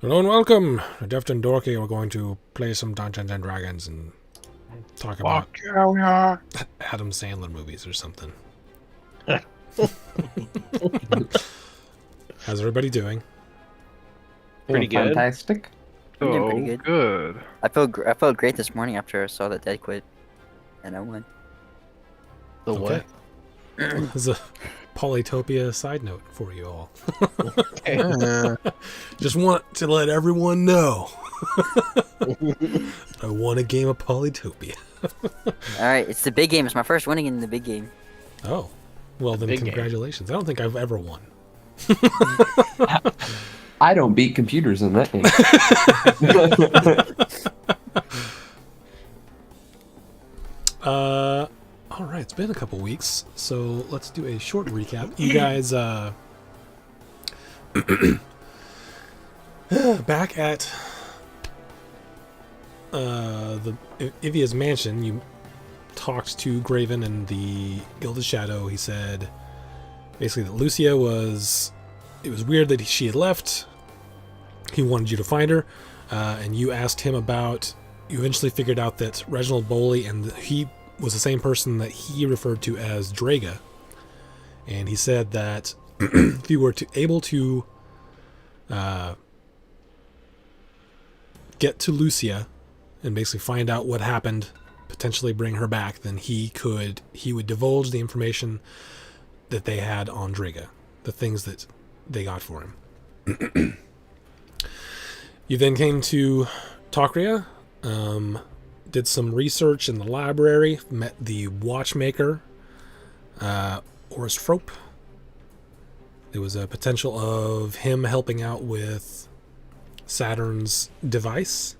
Hello and welcome. Deft and Dorky are going to play some Dungeons and Dragons and talk about yeah, we are. Adam Sandler movies or something. How's everybody doing? Pretty good. Fantastic. I'm doing pretty Oh, good. good. I felt great this morning after I saw that Dead quit, and I won. The Okay. This is a Polytopia side note for you all. what? Just want to let everyone know. I won a game of Polytopia. All right, it's the big game. It's my first winning in the big game. Oh. Well, then Big game. congratulations. I don't think I've ever won. I don't beat computers in that game. All right, it's been a couple weeks, so let's do a short recap. You guys, back at the Ivia's mansion, you talked to Graven and the Gilded Shadow. He said basically that Lucia was... It was weird that she had left. He wanted you to find her, and you asked him about... You eventually figured out that Reginald Boley and he was the same person that he referred to as Draga. And he said that if you were able to get to Lucia and basically find out what happened, potentially bring her back, then he would divulge the information that they had on Draga, the things that they got for him. You then came to Tokria, did some research in the library, met the watchmaker, Orist There was a potential of him helping out with Saturn's device.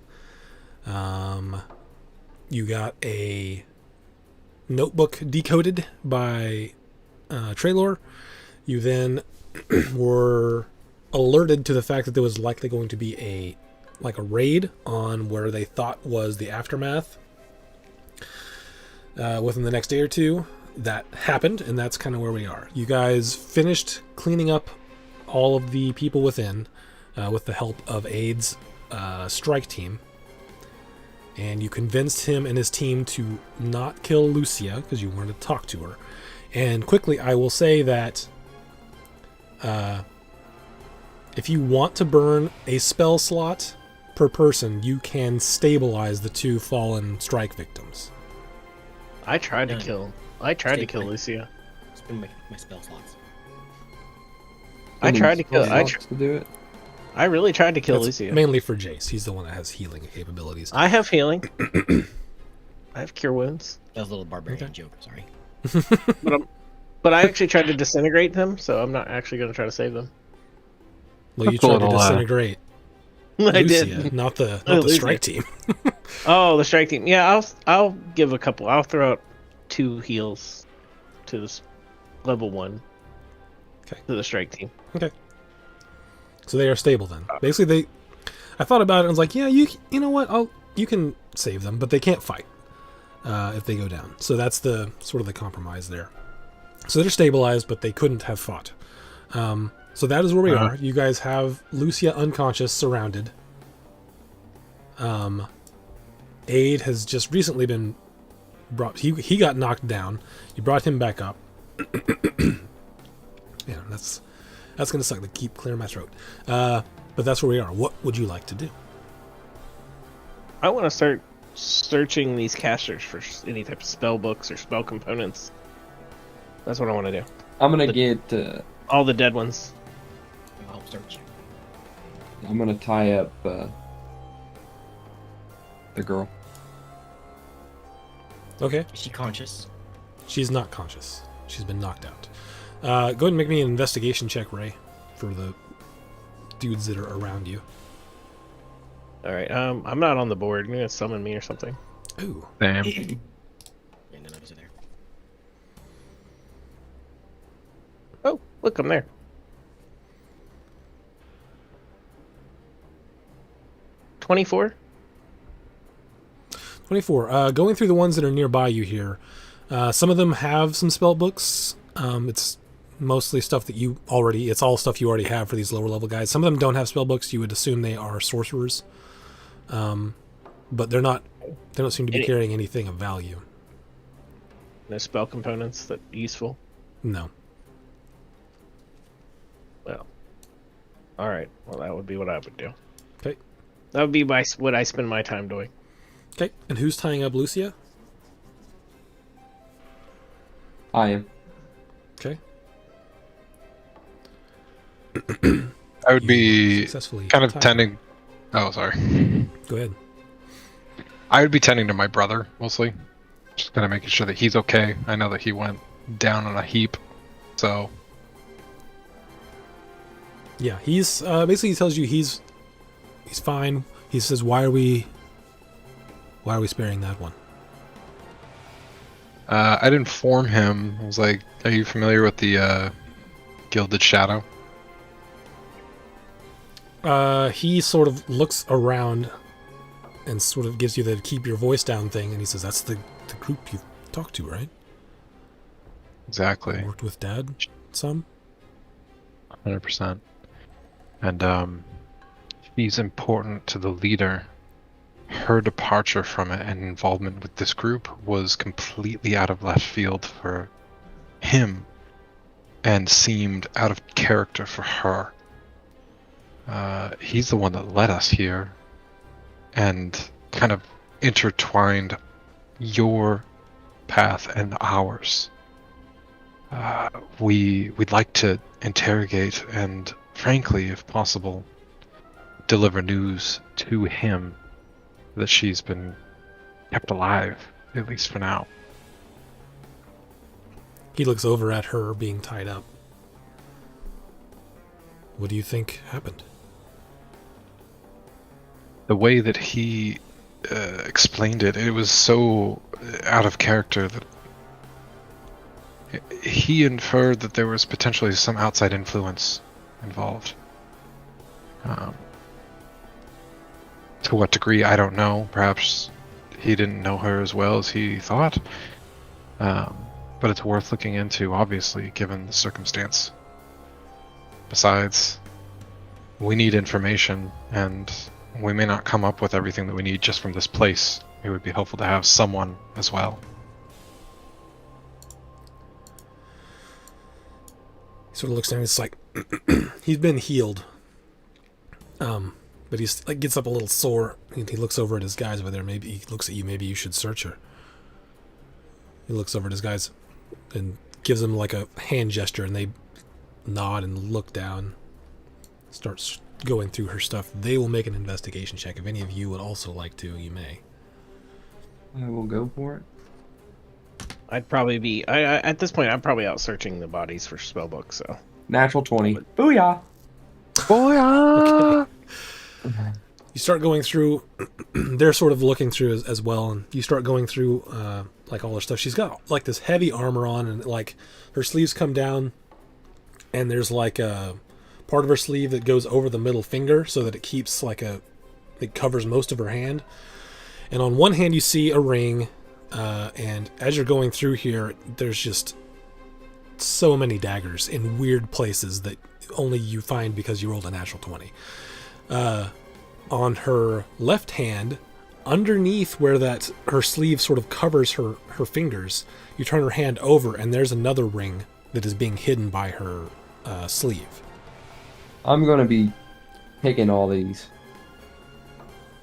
You got a notebook decoded by Traylor. You then were alerted to the fact that there was likely going to be a raid on where they thought was the Aftermath within the next day or two. That happened, and that's kind of where we are. You guys finished cleaning up all of the people within with the help of Aid's strike team, and you convinced him and his team to not kill Lucia because you wanted to talk to her. And quickly, I will say that if you want to burn a spell slot per person, you can stabilize the two fallen strike victims. I tried to kill Stay Lucia. Spend my spell slots. I tried to kill. To do it. I really tried to kill That's Lucia. mainly for Jace. He's the one that has healing capabilities. I have healing. I have cure wounds. That was a little barbarian Okay. joke. Sorry. But I actually tried to disintegrate them, so I'm not actually going to try to save them. Well, you That's a tried to little, disintegrate I Lucia, did. not the Lucia. strike team. Oh, the strike team. Yeah, I'll give a couple. I'll throw out 2 heals to this level 1. Okay. To the strike team. So they are stable then. Basically, I thought about it and was like, yeah, you know what? You can save them, but they can't fight if they go down. So that's the sort of the compromise there. So they're stabilized, but they couldn't have fought. So that is where we are. You guys have Lucia unconscious, surrounded. Aid has just recently been brought. He got knocked down. You brought him back up. Yeah, that's gonna suck to keep clearing my throat. But that's where we are. What would you like to do? I want to start searching these casters for any type of spell books or spell components. That's what I want to do. I'm gonna get. All the dead ones. I'll search. I'm gonna tie up the girl. Okay. Is she conscious? She's not conscious. She's been knocked out. Go ahead and make me an investigation check, Ray, for the dudes that are around you. All right. I'm not on the board. You're gonna summon me or something. Ooh. Damn. Yeah, none of us are there. Oh, look, I'm there. 24. 24. Going through the ones that are nearby you here, some of them have some spell books. It's mostly stuff that it's all stuff you already have for these lower level guys. Some of them don't have spell books. You would assume they are sorcerers. But they don't seem to be carrying anything of value. No spell components that useful. No. Well, all right. Well, that would be what I would do. Okay. That would be what I spend my time doing. Okay. And who's tying up Lucia? I am. Okay. I would be Successfully kind of tied. tending. Oh, sorry. Go ahead. I would be tending to my brother mostly, just kind of making sure that he's okay. I know that he went down on a heap, so Yeah, he's basically he tells you he's fine. He says, "Why are we sparing that one?" I'd inform him. I was like, "Are you familiar with the Gilded Shadow?" He sort of looks around and sort of gives you the keep your voice down thing, and he says, "That's the group you talked to, right? Exactly. Worked with Dad some?" 100%. And she's important to the leader. Her departure from it and involvement with this group was completely out of left field for him and seemed out of character for her. He's the one that led us here and kind of intertwined your path and ours. We'd like to interrogate and, frankly, if possible, deliver news to him that she's been kept alive, at least for now. He looks over at her being tied up. What do you think happened? The way that he explained it, it was so out of character that he inferred that there was potentially some outside influence involved. To what degree, I don't know. Perhaps he didn't know her as well as he thought. But it's worth looking into, obviously, given the circumstance. Besides, we need information, and we may not come up with everything that we need just from this place. It would be helpful to have someone as well. He sort of looks down and it's like, he's been healed. But he's like gets up a little sore. He looks over at his guys over there. Maybe he looks at you. Maybe you should search her. He looks over at his guys and gives them like a hand gesture, and they nod and look down. Starts going through her stuff. They will make an investigation check. If any of you would also like to, you may. I will go for it. I'd probably be. I at this point, I'm probably out searching the bodies for spellbooks. So Natural 20. Booyah! Booyah! You start going through. They're sort of looking through as well, and you start going through like all her stuff. She's got like this heavy armor on, and like her sleeves come down, and there's like a part of her sleeve that goes over the middle finger so that it keeps like it covers most of her hand. And on one hand, you see a ring, and as you're going through here, there's just so many daggers in weird places that only you find because you rolled a natural 20. On her left hand, underneath where her sleeve sort of covers her fingers, you turn her hand over and there's another ring that is being hidden by her sleeve. I'm gonna be taking all these.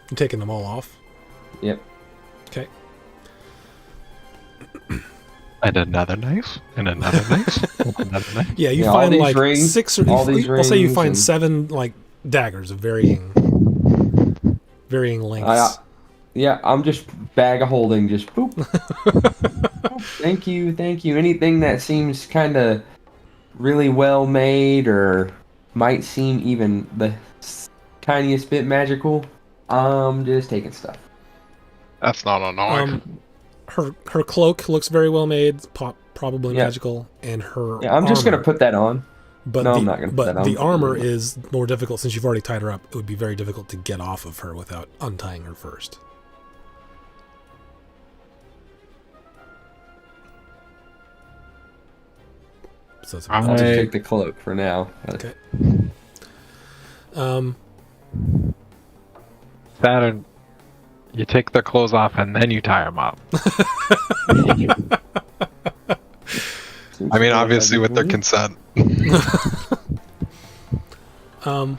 You're taking them all off? Yep. Okay. And another knife, and another knife, and another knife. Yeah, you Yeah, all find these like rings, 6 or all these I'll say you rings find and- 7 like daggers of varying lengths. Yeah, I'm just bag of holding, just boop. Thank you. Anything that seems kind of really well made or might seem even the tiniest bit magical, I'm just taking stuff. That's not annoying. Her cloak looks very well made, probably Yeah. magical, and her Yeah, I'm just armor- gonna put that on. But No, the, I'm not gonna put but that on. the armor is more difficult since you've already tied her up. It would be very difficult to get off of her without untying her first. So it's I'll just I- take the cloak for now. okay. Um, Saturn, you take their clothes off and then you tie them up. I mean, obviously with their consent. um,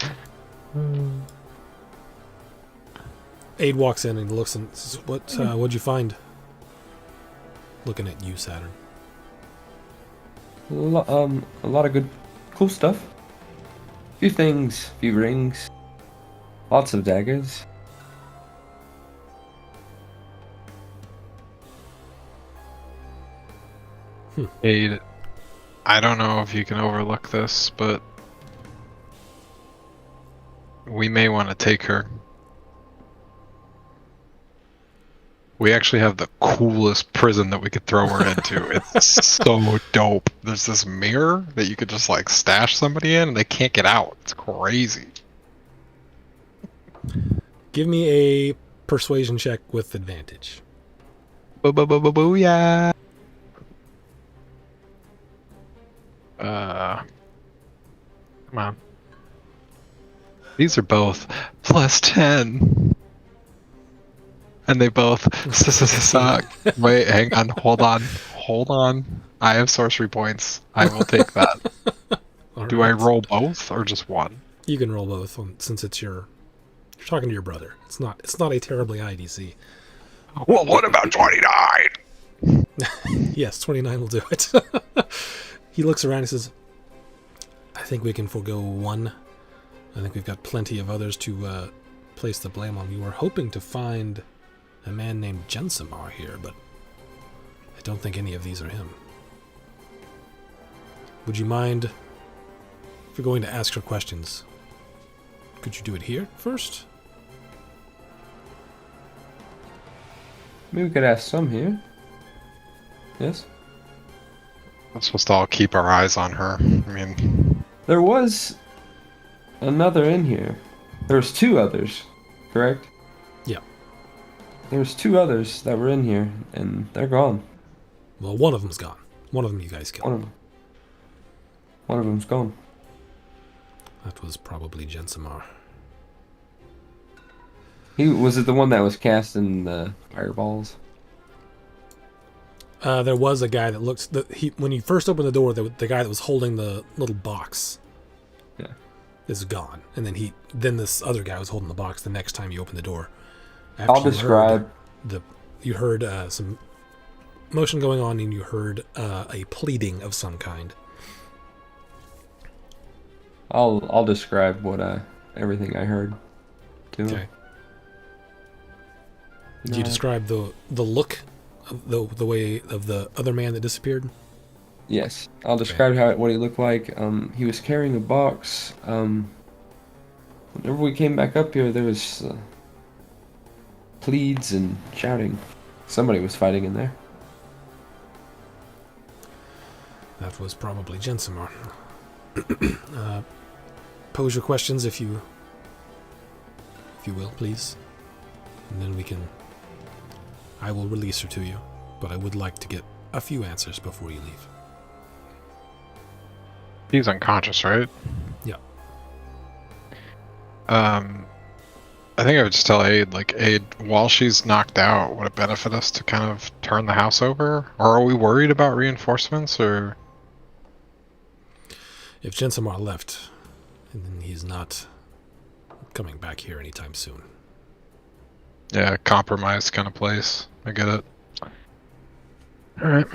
Aid walks in and looks and says, what'd you find? Looking at you, Saturn. A lot of good, cool stuff. Few things, few rings, lots of daggers. Aid, I don't know if you can overlook this, but we may want to take her. We actually have the coolest prison that we could throw her into. It's so dope. There's this mirror that you could just like stash somebody in and they can't get out. It's crazy. Give me a persuasion check with advantage. Booyah! Come on. These are both plus 10. And they both suck. Wait, hang on, hold on. I have sorcery points. I will take that. Do I roll both or just one? You can roll both since it's you're talking to your brother. It's not a terribly high DC. Well, what about 29? Yes, 29 will do it. He looks around and says, I think we can forego one. I think we've got plenty of others to place the blame on. We were hoping to find a man named Jensimar here, but I don't think any of these are him. Would you mind, if you're going to ask her questions, could you do it here first? Maybe we could ask some here. Yes? I'm supposed to all keep our eyes on her. I mean, There was another in here. There's two others, correct? Yeah. There's two others that were in here, and they're gone. Well, one of them's gone. One of them you guys killed. One of them's gone. That was probably Jensimar. Was it the one that was casting the fireballs? There was a guy that looked. When you first opened the door, the guy that was holding the little box, Yeah, is gone, and then this other guy was holding the box. The next time you open the door, after I'll describe. You heard some motion going on, and you heard a pleading of some kind. I'll describe what everything I heard to him. Okay. Did you describe the look, of the way of the other man that disappeared? Yes, I'll describe what he looked like. He was carrying a box. Whenever we came back up here, there was pleads and shouting. Somebody was fighting in there. That was probably Jensimar. Pose your questions if you will, please, and then I will release her to you, but I would like to get a few answers before you leave. he's unconscious, right? Yeah. I think I would just tell Aid, while she's knocked out, would it benefit us to kind of turn the house over? Or are we worried about reinforcements, or... If Jensimar left, then he's not coming back here anytime soon. Yeah, compromised kind of place. I get it. Alright.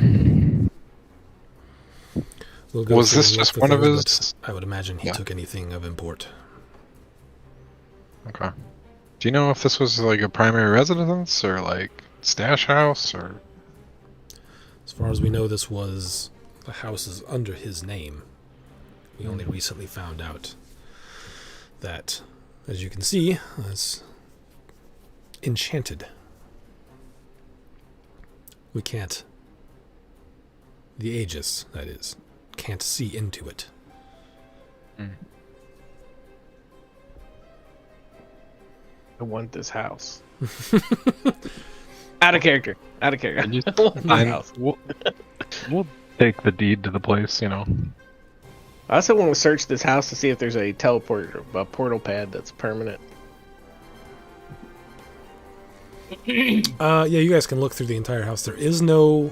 We'll go Was through this and just look one of through, his- but I would imagine he Yeah. took anything of import. Okay. Do you know if this was a primary residence, or stash house, or... As far as we know, the house is under his name. We only recently found out that, as you can see, is enchanted. We can't. The Aegis, that is, can't see into it. I want this house. Out of character. Out of character. And you- I want this I'm- house. we'll take the deed to the place, I also want to search this house to see if there's a portal pad that's permanent. Yeah, you guys can look through the entire house. There is no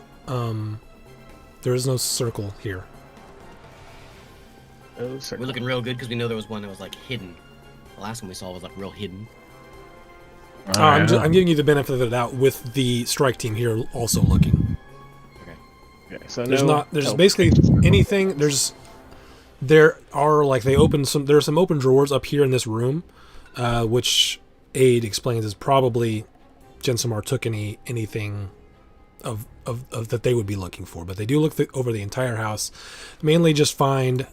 circle here. Oh, sorry. We're looking real good because we know there was one that was like hidden. The last one we saw was like real hidden. I'm giving you the benefit of the doubt with the strike team here also looking. Okay, so There's basically anything. There are some open drawers up here in this room, which Aid explains is probably Jensamar took anything of that they would be looking for, but they do look over the entire house, mainly just find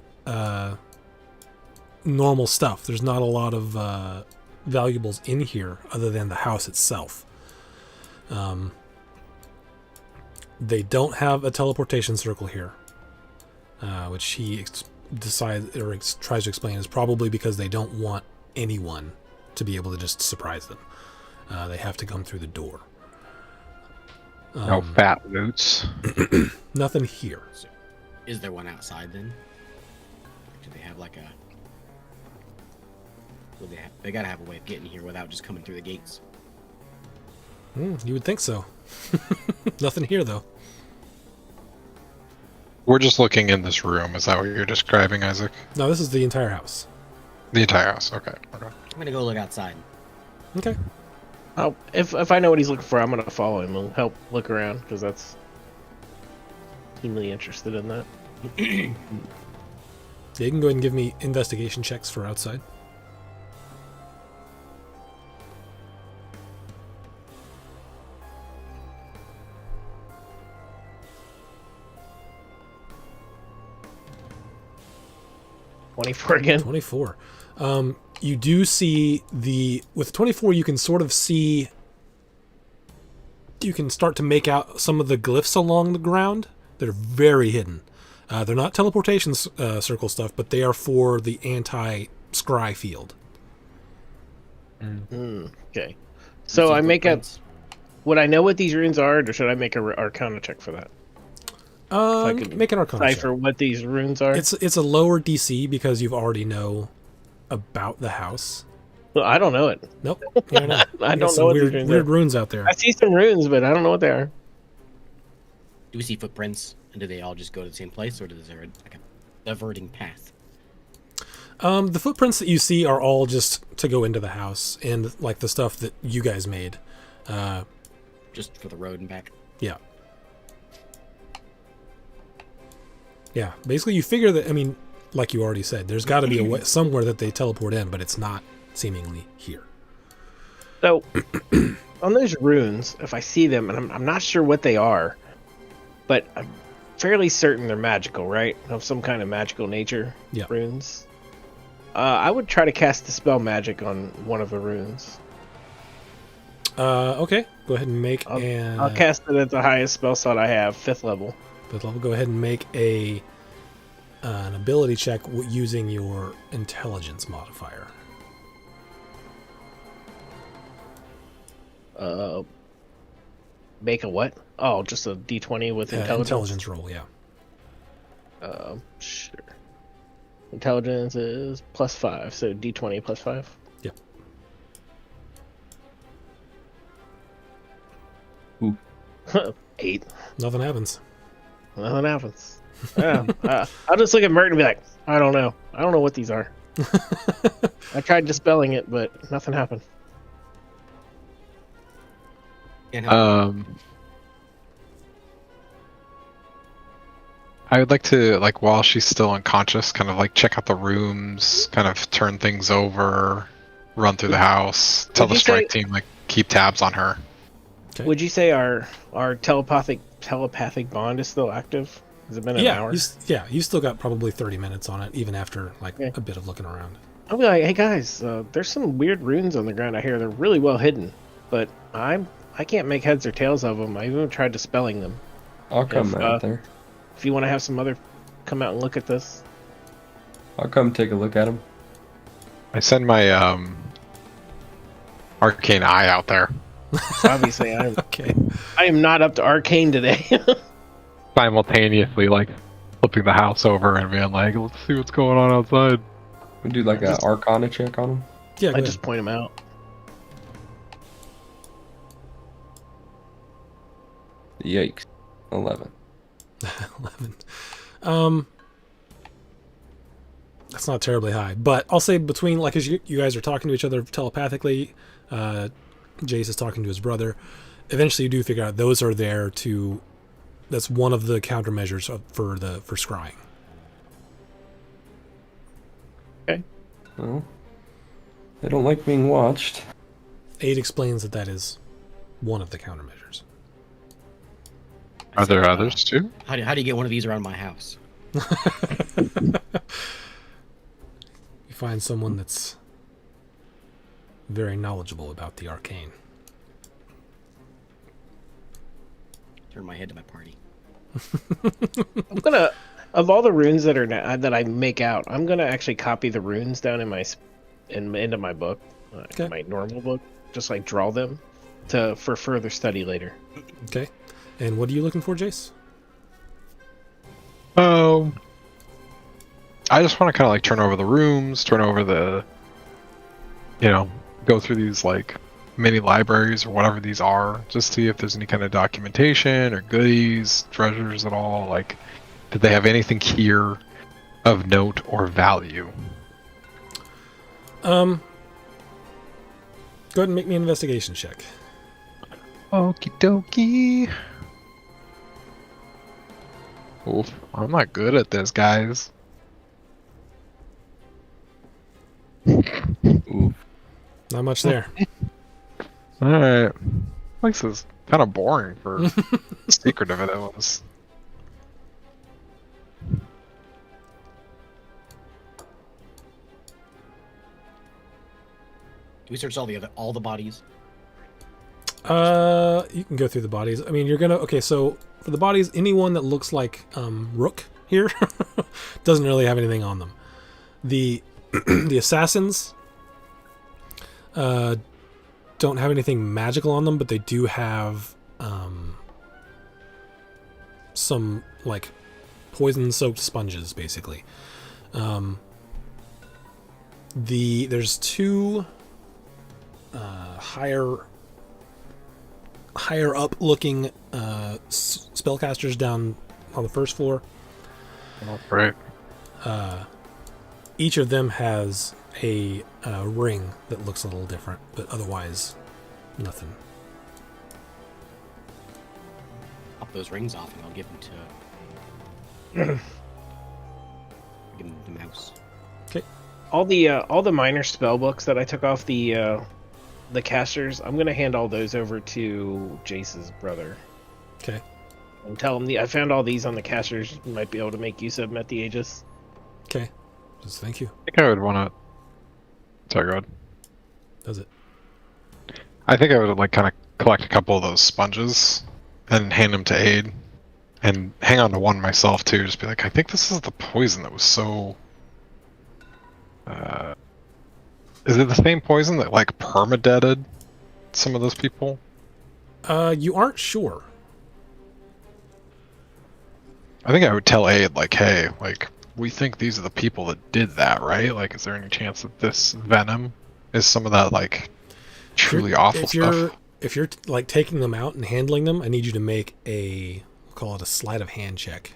normal stuff. There's not a lot of valuables in here other than the house itself. They don't have a teleportation circle here, which he tries to explain is probably because they don't want anyone to be able to just surprise them. They have to come through the door. No fat loots. Nothing here. So, is there one outside then? Do they have like a? They gotta have a way of getting here without just coming through the gates. You would think so. Nothing here though. We're just looking in this room. Is that what you're describing, Isaac? No, this is the entire house. The entire house. Okay. I'm gonna go look outside. Okay. If I know what he's looking for, I'm gonna follow him and help look around because that's keenly interested in that. Yeah, you can go ahead and give me investigation checks for outside. .24 again. 24. You do see with 24 you can sort of see, you can start to make out some of the glyphs along the ground. They're very hidden. They're not teleportation circle stuff, but they are for the anti-scry field. Okay. So I make a. Would I know what these runes are, or should I make a Arcana check for that? I could make an Arcana check. Decipher what these runes are. It's a lower DC because you already know about the house. Well, I don't know it. Nope. I don't know what these runes weird are. runes out there. I see some runes, but I don't know what they are. Do we see footprints, and do they all just go to the same place, or is there like a diverting path? The footprints that you see are all just to go into the house, and like the stuff that you guys made. Just for the road and back. Yeah. Yeah. Basically, you figure that. I mean, like you already said, there's got to be a way somewhere that they teleport in, but it's not seemingly here. So, on those runes, if I see them, and I'm not sure what they are, but I'm fairly certain they're magical, right? Of some kind of magical nature. Yeah. Runes. I would try to cast Dispel Magic on one of the runes. Okay. Go ahead and make I'll cast it at the highest spell slot I have, 5th level. 5th level. Go ahead and make an ability check using your intelligence modifier. Make a what? Oh, just a D20 with intelligence. Intelligence roll, yeah. Sure. Intelligence is +5, so D20 +5. Yep. Ooh. 8. Nothing happens. Nothing happens. Yeah. I'll just look at Mert and be like, I don't know. I don't know what these are. I tried dispelling it, but nothing happened. I would like to, like, while she's still unconscious, kind of like check out the rooms, kind of turn things over, run through the house, tell the strike team, like, keep tabs on her. Okay. Would you say our telepathic bond is still active? Has it been an hour? You still got probably 30 minutes on it, even after like a bit of looking around. I'll be like, hey guys, there's some weird runes on the ground out here. They're really well hidden, but I can't make heads or tails of them. I even tried dispelling them. I'll come out there. If you want to have some other come out and look at this. I'll come take a look at them. I send my arcane eye out there. Obviously, Okay. I am not up to arcane today. Simultaneously, like, flipping the house over and being like, let's see what's going on outside. We do like a Arcana check on him. Yeah, go I ahead. just point them out. Yikes. 11. 11. That's not terribly high, but I'll say between, like, as you guys are talking to each other telepathically, Jace is talking to his brother. Eventually, you do figure out those are there to. That's one of the countermeasures for scrying. Well, I don't like being watched. Aid explains that is one of the countermeasures. Are there others too? How do you get one of these around my house? You find someone that's very knowledgeable about the arcane. Turn my head to my party. I'm gonna, of all the runes that are that I make out, I'm gonna actually copy the runes down in my into my book, Okay. my normal book, just like draw them for further study later. Okay. And what are you looking for, Jace? I just want to kind of like turn over the rooms, turn over the, go through these like mini libraries or whatever these are, just see if there's any kind of documentation or goodies, treasures at all. Like, did they have anything here of note or value? Go ahead and make me an investigation check. Okie dokie. Oof, I'm not good at this, guys. Ooh. Not much there. Alright. This is kind of boring for secretive it was. Do we search all the bodies? You can go through the bodies. I mean, you're gonna. Okay, so for the bodies, anyone that looks like Rook here doesn't really have anything on them. The the assassins don't have anything magical on them, but they do have some like poison-soaked sponges, basically. There's two higher up looking spellcasters down on the first floor. Right. Each of them has a ring that looks a little different, but otherwise nothing. Pop those rings off and I'll give them give them to Mouse. All the minor spell books that I took off the casters, I'm gonna hand all those over to Jace's brother. Okay. And tell him I found all these on the casters. You might be able to make use of them at the Aegis. Okay. Just thank you. I think I would want to. Sorry, go ahead. Does it? I think I would like kind of collect a couple of those sponges and hand them to Aid, and hang on to one myself too. Just be like, I think this is the poison that was so. Is it the same poison that like permadeaded some of those people? You aren't sure. I think I would tell Aid like, hey, like we think these are the people that did that, right? Like, is there any chance that this venom is some of that like truly awful stuff? If you're like taking them out and handling them, I need you to make we'll call it a sleight of hand check.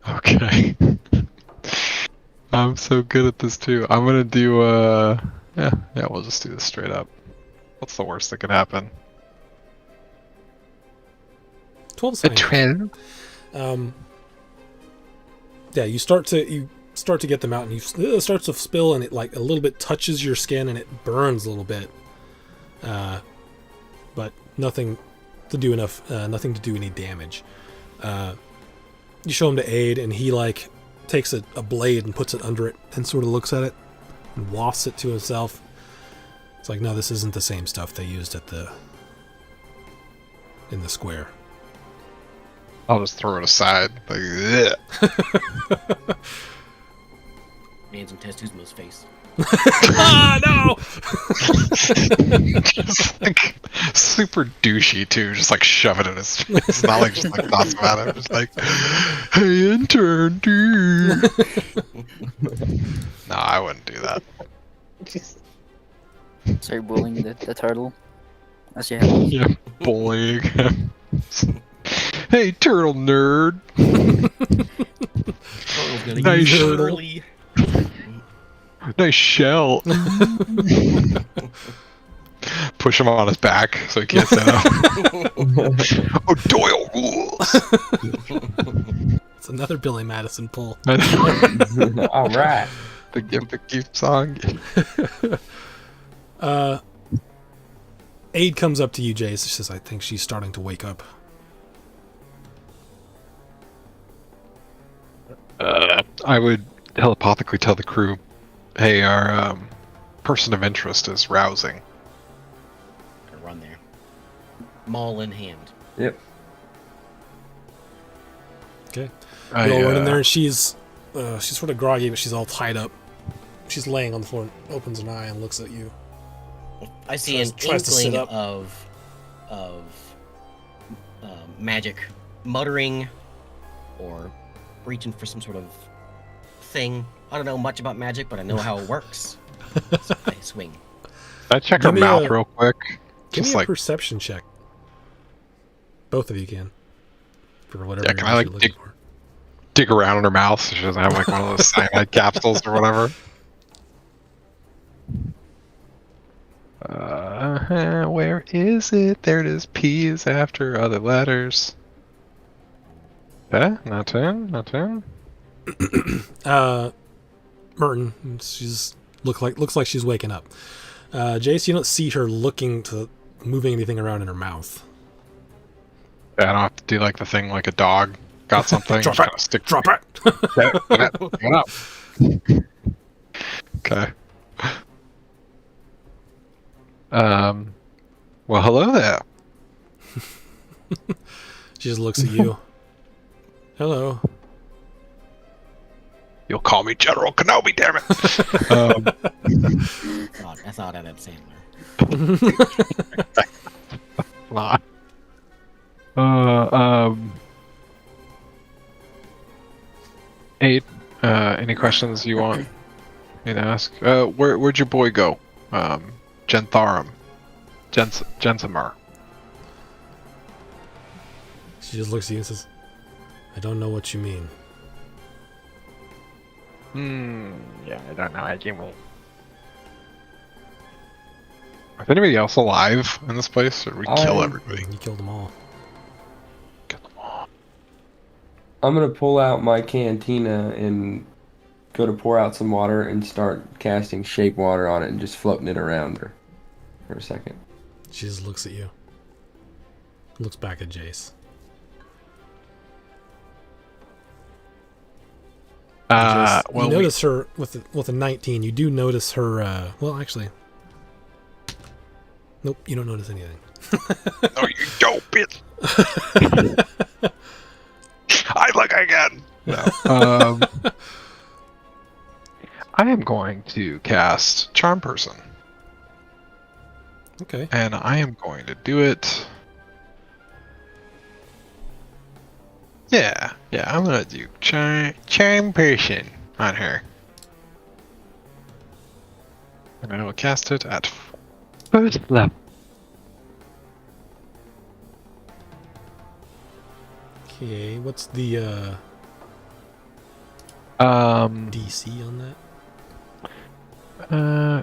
Okay. I'm so good at this too. I'm gonna do yeah, we'll just do this straight up. What's the worst that could happen? 12 sign. 12. Yeah, you start to get them out, and it starts to spill, and it like a little bit touches your skin, and it burns a little bit. But nothing to do any damage. You show him to Aid, and he like takes a blade and puts it under it, and sort of looks at it and wafts it to himself. It's like, no, this isn't the same stuff they used in the square. I'll just throw it aside. Like, ugh. Man, some Testu's face. Ah, no! Just like super douchey too, just like shove it in his face. Not like just like thoughts about it. Just like, hey intern, dude. No, I wouldn't do that. Just Start bullying the turtle. As you have. Yeah, bullying him. Hey turtle nerd. Turtle's gonna Nice use turtle. early. Nice shell. Push him on his back so he can't stand up. Oh, Doyle rules. It's another Billy Madison pull. All right. The gift that keeps on. Aid comes up to you, Jace. She says, I think she's starting to wake up. I would telepathically tell the crew, hey, our person of interest is rousing. Gotta run there. Maul in hand. Yep. Okay. I, You all run in there, and she's sort of groggy, but she's all tied up. She's laying on the floor and opens an eye and looks at you. I see Tries to sit an up. inkling of magic muttering or reaching for some sort of thing. I don't know much about magic, but I know how it works. So I swing. I check Give her me mouth a- real quick. Give Just me a like, perception check. Both of you can. For whatever Yeah, can it I, is like, you're looking for. dig around in her mouth so she doesn't have like one of those cyanide capsules or whatever. Where is it? There it is. P is after other letters. Not 10, not 10. Merton, she's looks like she's waking up. Jace, you don't see her moving anything around in her mouth. Yeah, I don't have to do like the thing like a dog got something. Drop just it! kinda stick Drop it! Get up. Okay. Well, hello there. She just looks at you. Hello. You'll call me General Kenobi, damn it. I thought Adam Sandler. Nah. Eight. Any questions you want me to ask? Where'd your boy go? Gentharum. Genthamar. She just looks at you and says, I don't know what you mean. Yeah, I don't know what you mean. Is anybody else alive in this place, or did we kill everybody? You killed them all. Kill them all. I'm gonna pull out my cantina and go to pour out some water and start casting shape water on it and just floating it around her for a second. She just looks at you. Looks back at Jace. Jace, Well, you notice her with a 19. You do notice her. Well, actually, nope. You don't notice anything. no, you dope bitch. I look again. No. I am going to cast Charm Person, Okay. and I am going to do it. Yeah, I'm gonna do Charm Person on her. And I will cast it at first level. Okay. What's the DC on that?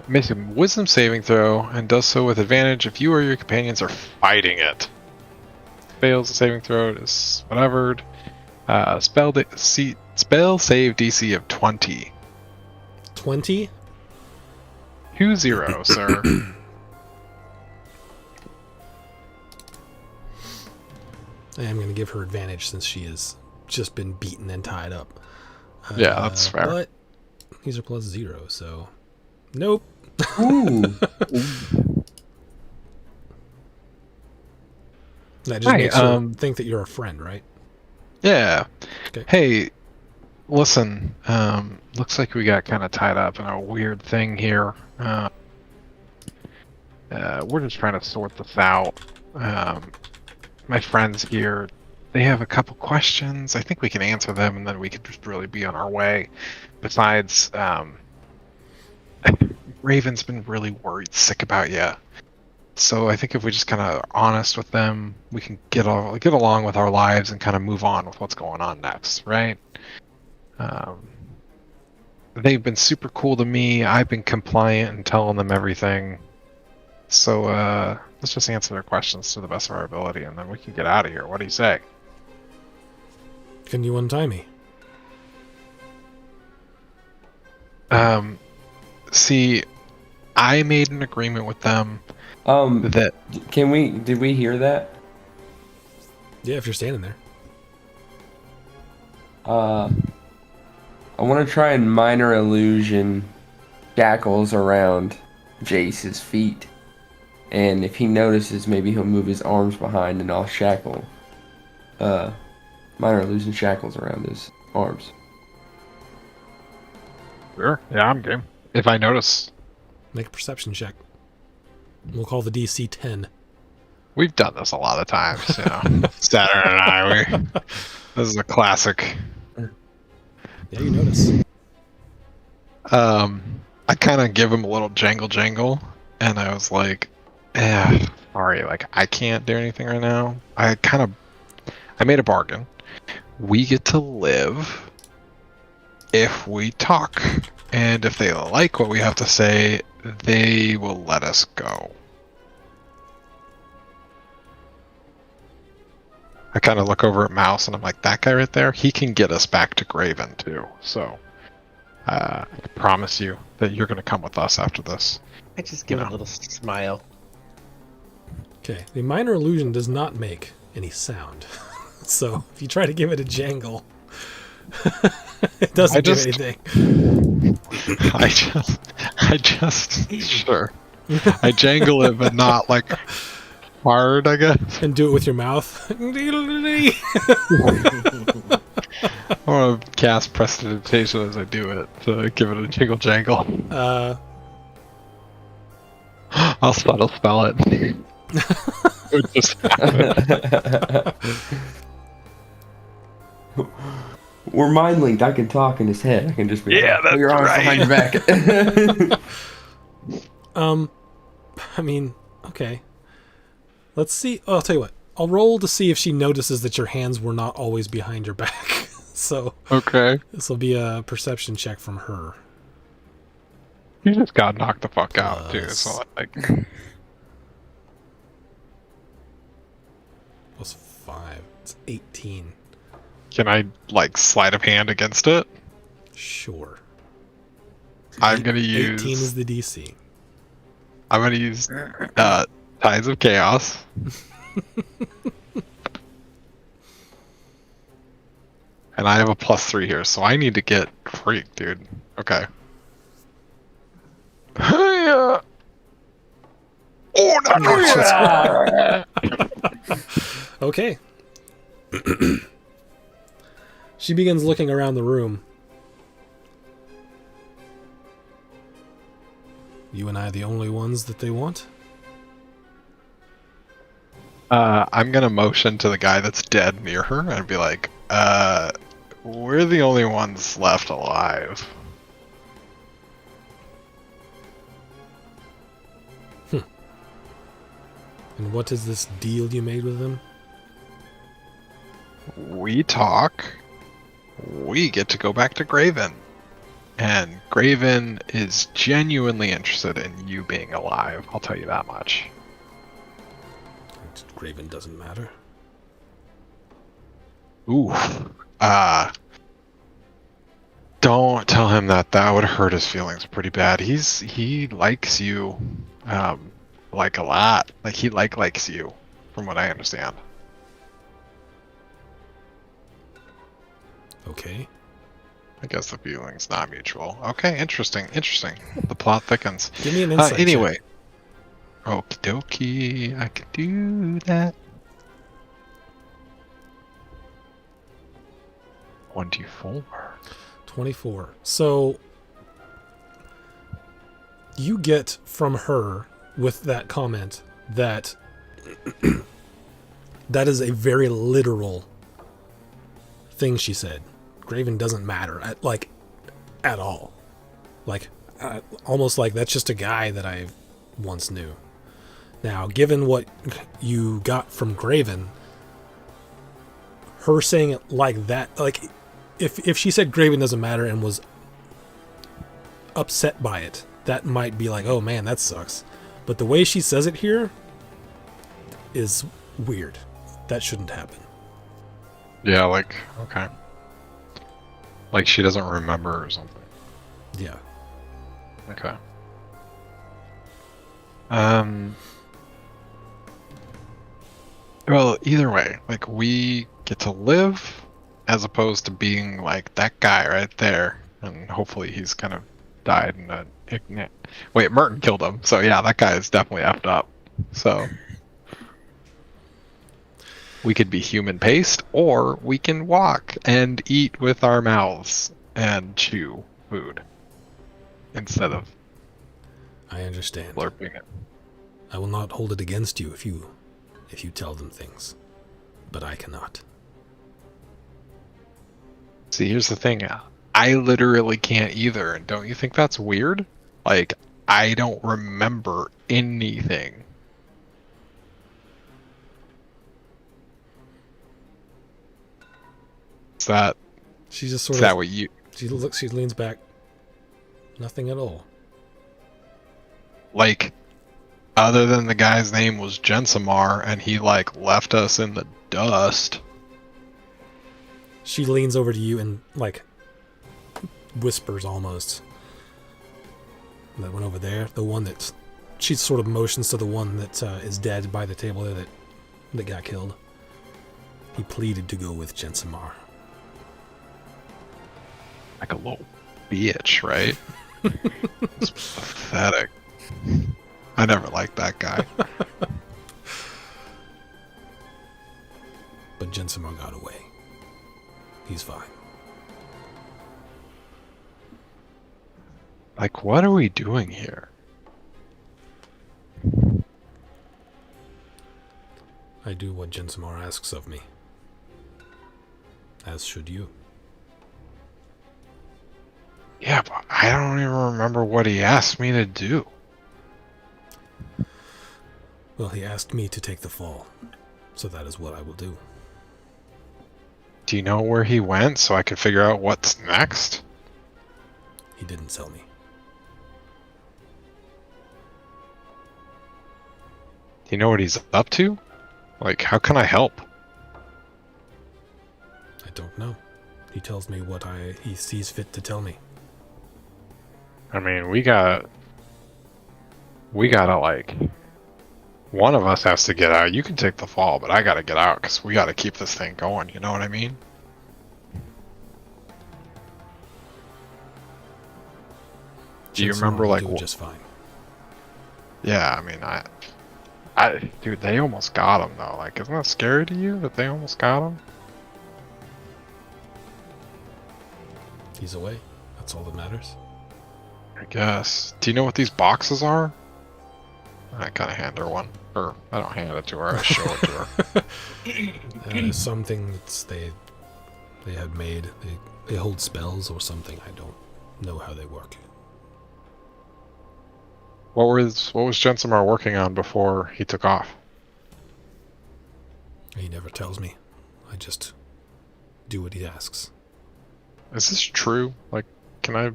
Makes a wisdom saving throw and does so with advantage if you or your companions are fighting it. Fails the saving throw, it is whatever. Spell save DC of 20. 20. 2-0, sir. I am going to give her advantage since she has just been beaten and tied up. Yeah, that's fair. But these are +0, so nope. Ooh. That just Hi, makes her think that you're a friend, right? Yeah. Okay. Hey, listen. Looks like we got kind of tied up in a weird thing here. we're just trying to sort this out. My friends here, they have a couple questions. I think we can answer them, and then we could just really be on our way. Besides, Raven's been really worried sick about you. So I think if we just kind of honest with them, we can get along with our lives and kind of move on with what's going on next, right? They've been super cool to me. I've been compliant and telling them everything. So let's just answer their questions to the best of our ability, and then we can get out of here. What do you say? Can you untie me? See, I made an agreement with them that Did we hear that? Yeah, if you're standing there. I want to try and minor illusion shackles around Jace's feet. And if he notices, maybe he'll move his arms behind and I'll shackle. Minor illusion shackles around his arms. sure, yeah, I'm game. If I notice, Make a perception check. We'll call the DC 10. we've done this a lot of times. You know, Saturn and I, this is a classic. Yeah, you notice. I kind of give him a little jangle, and I was like, sorry, like, I can't do anything right now. I made a bargain. We get to live if we talk, and if they like what we have to say, they will let us go. I kind of look over at Mouse, and I'm like, that guy right there, he can get us back to Graven, too, so... I promise you that you're going to come with us after this. I just give a little smile. Okay, the minor illusion does not make any sound. So if you try to give it a jangle, it doesn't do anything. I just, sure. I jangle it, but not like hard, I guess. And do it with your mouth. I want to cast prestidigitation as I do it to give it a jingle jangle. I'll subtle spell it. It just happened. We're mind linked. I can talk in his head. I can just be Yeah, like, put your arms that's behind your back. I mean, okay. Let's see. Oh, I'll tell you what. I'll roll to see if she notices that your hands were not always behind your back. So Okay. this will be a perception check from her. You just got knocked the fuck out, too. So, like, Plus 5. It's 18. can I, like, sleight of hand against it? Sure. I'm going to use... 18 is the DC. I'm going to use Tides of Chaos. And I have a +3 here, so I need to get freaked, dude. Okay. Oh, no, Okay. She begins looking around the room. You and I the only ones that they want? I'm gonna motion to the guy that's dead near her and be like, we're the only ones left alive. And what is this deal you made with them? We talk, we get to go back to Graven. And Graven is genuinely interested in you being alive, I'll tell you that much. Graven doesn't matter. Ooh. Don't tell him that. That would hurt his feelings pretty bad. He likes you, like a lot. Like he likes you, from what I understand. Okay. I guess the feeling's not mutual. Okay, interesting. The plot thickens. Give me an insight Anyway. check. Okie dokie, I can do that. 24. 24. So you get from her with that comment that that is a very literal thing she said. Graven doesn't matter at all. Like, almost like that's just a guy that I once knew. Now, given what you got from Graven, her saying it like that, like, if she said Graven doesn't matter and was upset by it, that might be like, oh man, that sucks. But the way she says it here is weird. That shouldn't happen. Yeah, like, okay. Like she doesn't remember or something. Yeah. Okay. Well, either way, like we get to live as opposed to being like that guy right there, and hopefully he's kind of died in a ignite. Wait, Merton killed him, so yeah, that guy is definitely effed up. So we could be human paste, or we can walk and eat with our mouths and chew food instead of I understand. slurping it. I will not hold it against you if you tell them things. But I cannot. See, here's the thing. I literally can't either, and don't you think that's weird? Like, I don't remember anything. Is that, She just is sort that of what you... she leans back. Nothing at all. Like, other than the guy's name was Jensamar, and he, like, left us in the dust. She leans over to you and, like, whispers almost. That one over there, the one that's... She sort of motions to the one that is dead by the table there that got killed. He pleaded to go with Jensamar. Like a little bitch, right? It's pathetic. I never liked that guy. But Jensamar got away. He's fine. Like, what are we doing here? I do what Jensamar asks of me. As should you. Yeah, but I don't even remember what he asked me to do. Well, he asked me to take the fall. So that is what I will do. Do you know where he went so I can figure out what's next? He didn't tell me. Do you know what he's up to? Like, how can I help? I don't know. He tells me what he sees fit to tell me. I mean, we gotta, like, one of us has to get out. You can take the fall, but I gotta get out because we gotta keep this thing going. You know what I mean? Do you Jensamar remember, will like, do just fine. yeah, I mean, dude, they almost got him though. Like, isn't that scary to you that they almost got him? He's away. That's all that matters. I guess. Do you know what these boxes are? I kind of hand her one. Or, I don't hand it to her, I show it to her. Something that's they had made. They hold spells or something. I don't know how they work. What was Jensamar working on before he took off? He never tells me. I just do what he asks. Is this true? Like, can I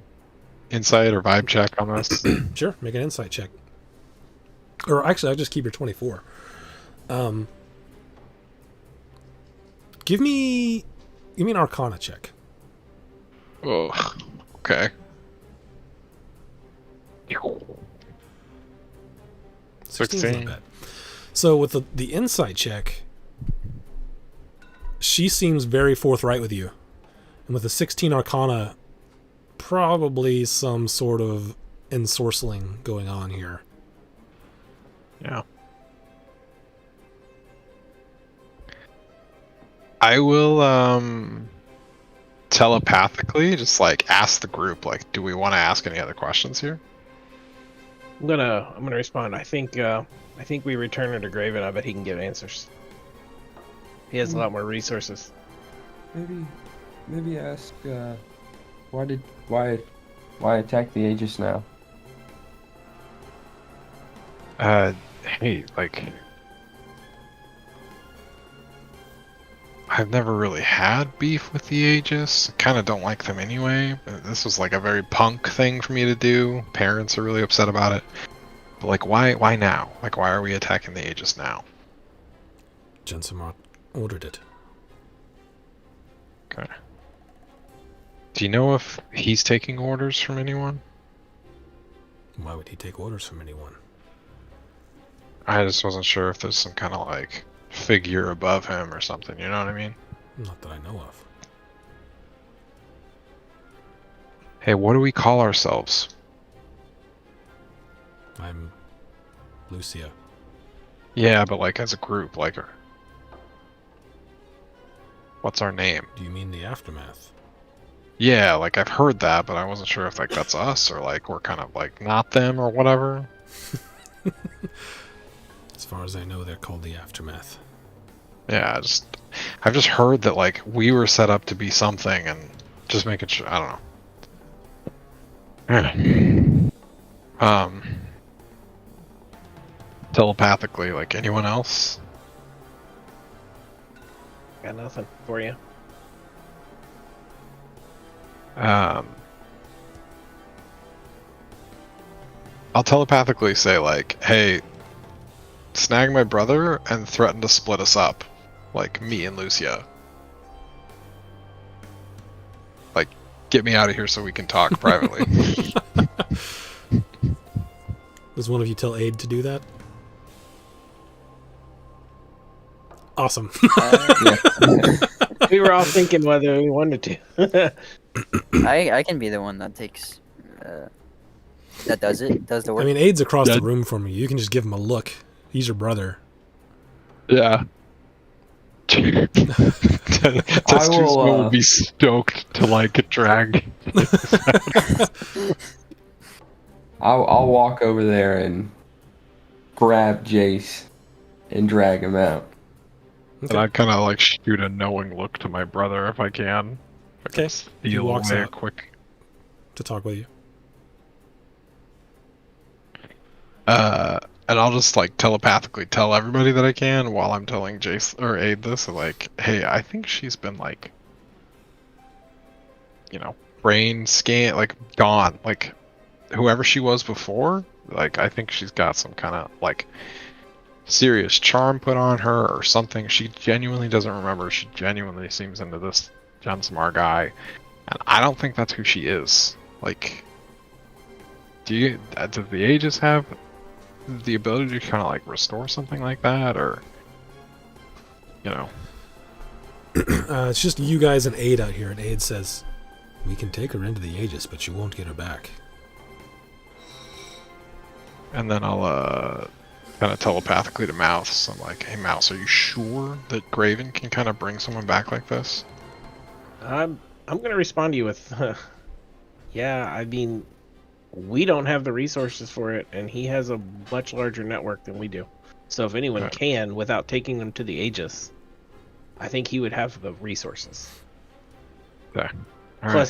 insight or vibe check on this? Sure, make an insight check. Or actually, I'll just keep your 24. Give me an Arcana check. Oh, okay. 16 's 16. not bad. So with the insight check, she seems very forthright with you. And with the 16 Arcana, probably some sort of ensorceling going on here. Yeah. I will telepathically just like ask the group, like, do we want to ask any other questions here? I'm gonna respond. I think we return her to Graven. I bet he can give answers. He has a lot more resources. Maybe ask why attack the Aegis now? Hey, like, I've never really had beef with the Aegis. Kind of don't like them anyway. This was like a very punk thing for me to do. Parents are really upset about it. But like, why now? Like, why are we attacking the Aegis now? Jensamar ordered it. Okay. Do you know if he's taking orders from anyone? Why would he take orders from anyone? I just wasn't sure if there's some kind of like figure above him or something, you know what I mean? Not that I know of. Hey, what do we call ourselves? I'm Lucia. Yeah, but like as a group, like, what's our name? Do you mean the Aftermath? Yeah, like I've heard that, but I wasn't sure if like that's us or like we're kind of like not them or whatever. As far as I know, they're called the Aftermath. Yeah, I've just heard that like we were set up to be something and just making sure. I don't know. Telepathically, like anyone else? Got nothing for you. I'll telepathically say like, hey, snag my brother and threaten to split us up. Like me and Lucia. Like, get me out of here so we can talk privately. Does one of you tell Aid to do that? Awesome. We were all thinking whether we wanted to. I can be the one that takes that does the work. I mean, Aid's across the room from you. You can just give him a look. He's your brother. Yeah. Testus will be stoked to like drag. I'll walk over there and grab Jace and drag him out. Okay. And I kind of like shoot a knowing look to my brother if I can. Okay. He Steal walks away out quick. to talk with you. And I'll just like telepathically tell everybody that I can while I'm telling Jace or Aid this, like, hey, I think she's been like, you know, brain scan, like gone, like whoever she was before, like I think she's got some kind of like serious charm put on her or something. She genuinely doesn't remember. She genuinely seems into this Jensamar guy, and I don't think that's who she is. Like, does the Aegis have the ability to kind of like restore something like that, or you know? It's just you guys and Aid out here, and Aid says, we can take her into the Aegis, but you won't get her back. And then I'll kind of telepathically to Mouse. I'm like, hey Mouse, are you sure that Graven can kind of bring someone back like this? I'm gonna respond to you with, yeah. I mean, we don't have the resources for it, and he has a much larger network than we do. So if anyone can, without taking them to the Aegis, I think he would have the resources. Yeah. All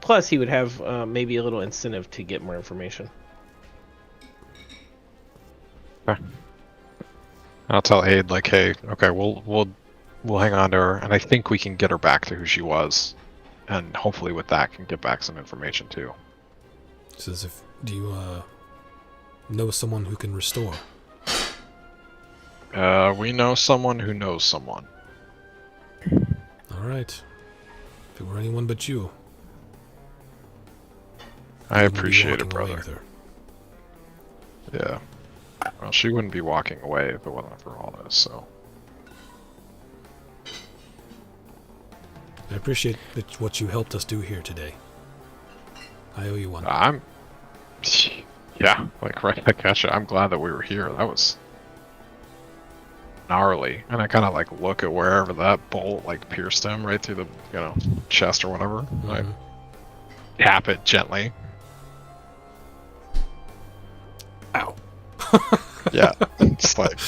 Plus he would have maybe a little incentive to get more information. Okay. I'll tell Aid like, hey, okay, we'll hang on to her, and I think we can get her back to who she was, and hopefully with that can get back some information too. Says, do you know someone who can restore? We know someone who knows someone. All right. If it were anyone but you, I wouldn't be appreciate it, walking away brother. with her. Yeah. Well, she wouldn't be walking away if it wasn't for all this, so. I appreciate what you helped us do here today. I owe you one. Yeah, like right back at you. I'm glad that we were here. That was gnarly. And I kind of like look at wherever that bolt like pierced him right through the, chest or whatever. I tap it gently. Ow. Yeah, it's like,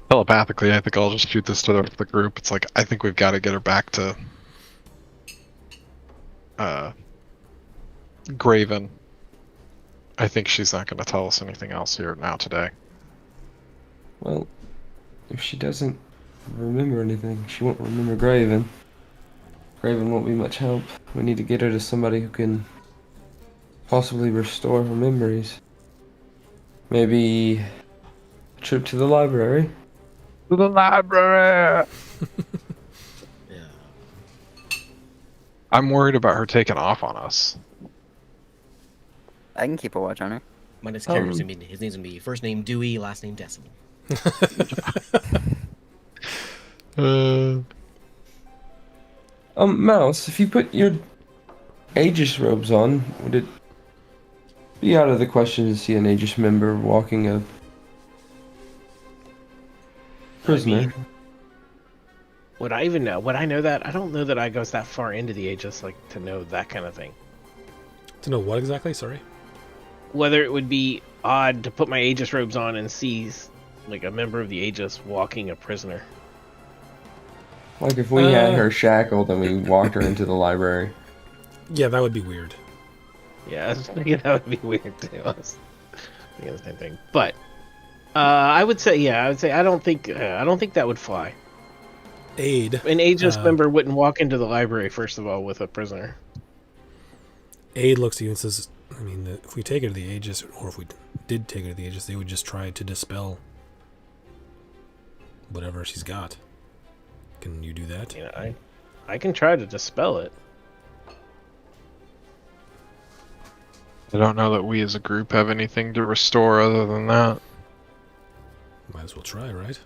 telepathically, I think I'll just shoot this to the group. It's like, I think we've got to get her back to, Graven. I think she's not going to tell us anything else here now today. Well, if she doesn't remember anything, she won't remember Graven. Graven won't be much help. We need to get her to somebody who can possibly restore her memories. Maybe a trip to the library. To the library! Yeah. I'm worried about her taking off on us. I can keep a watch on her. My next character's gonna be, his name's gonna be first name Dewey, last name Decimal. Mouse, if you put your Aegis robes on, would it be out of the question to see an Aegis member walking a prisoner? Would I even know? Would I know that? I don't know that I goes that far into the Aegis, like, to know that kind of thing. To know what exactly? Sorry. Whether it would be odd to put my Aegis robes on and see, like, a member of the Aegis walking a prisoner. Like if we had her shackled and we walked her into the library. Yeah, that would be weird. Yeah, I was thinking that would be weird too. I was thinking the same thing. But I would say I don't think that would fly. Aid. An Aegis member wouldn't walk into the library first of all with a prisoner. Aid looks at you and says, I mean, if we take her to the Aegis, or if we did take her to the Aegis, they would just try to dispel whatever she's got. Can you do that? You know, I can try to dispel it. I don't know that we as a group have anything to restore other than that. Might as well try, right?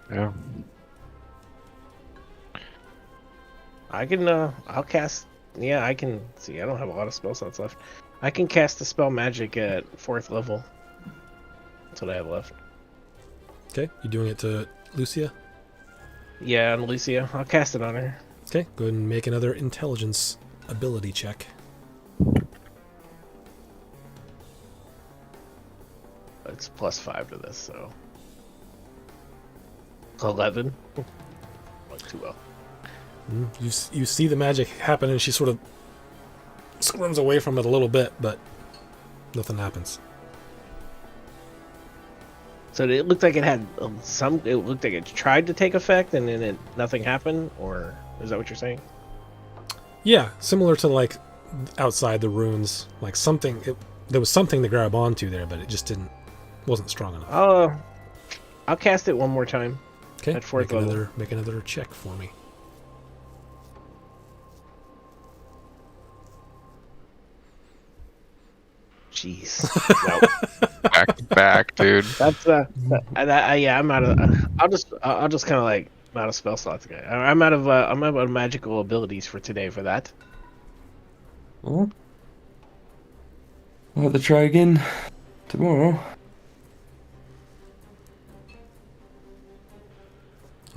Yeah. I can I'll cast. Yeah, I can see. I don't have a lot of spell slots left. I can cast the spell magic at 4th level. That's what I have left. Okay, you doing it to Lucia? Yeah, and Lucia, I'll cast it on her. Okay, go ahead and make another intelligence ability check. It's +5 to this, so 11. Like too well. You see the magic happen, and she sort of squirms away from it a little bit, but nothing happens. So it looked like it had some. It looked like it tried to take effect, and then nothing happened. Or is that what you're saying? Yeah, similar to like outside the runes, like something. There was something to grab onto there, but it just wasn't strong enough. I'll cast it one more time. Okay, at 4th level. Make another check for me. Jeez. No. Back to back, dude. That's yeah. I'm out of. I'll just kind of like I'm out of spell slots, guy. I'm out of magical abilities for today for that. Well, I'll have to try again tomorrow.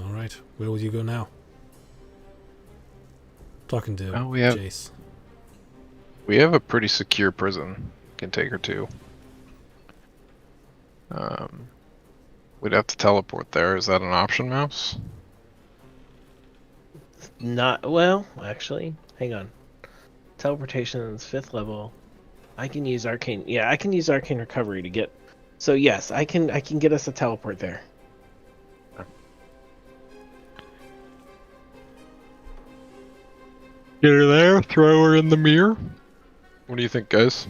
All right, where will you go now? Talking to Oh, we have- Jace. We have a pretty secure prison. Can take her to. We'd have to teleport there. Is that an option, Mouse? Not well, actually. Hang on. Teleportation is 5th level. I can use arcane. Yeah, I can use arcane recovery to get. So yes, I can get us a teleport there. Get her there. Throw her in the mirror. What do you think, guys?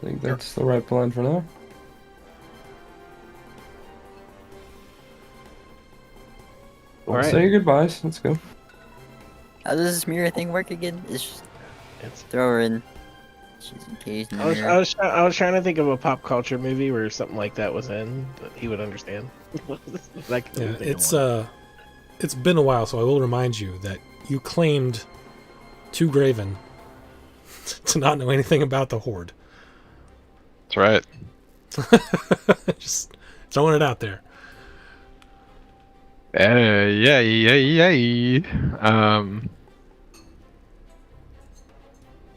I think that's the right plan for now. All right. Say your goodbyes. Let's go. How does this mirror thing work again? It's just It's- throw her in. She's encased in the I was, mirror. I was trying to think of a pop culture movie where something like that was in, that he would understand. Like, Yeah, it's been a while, so I will remind you that you claimed to Graven to not know anything about the Horde. That's right. Just throwing it out there. Yeah.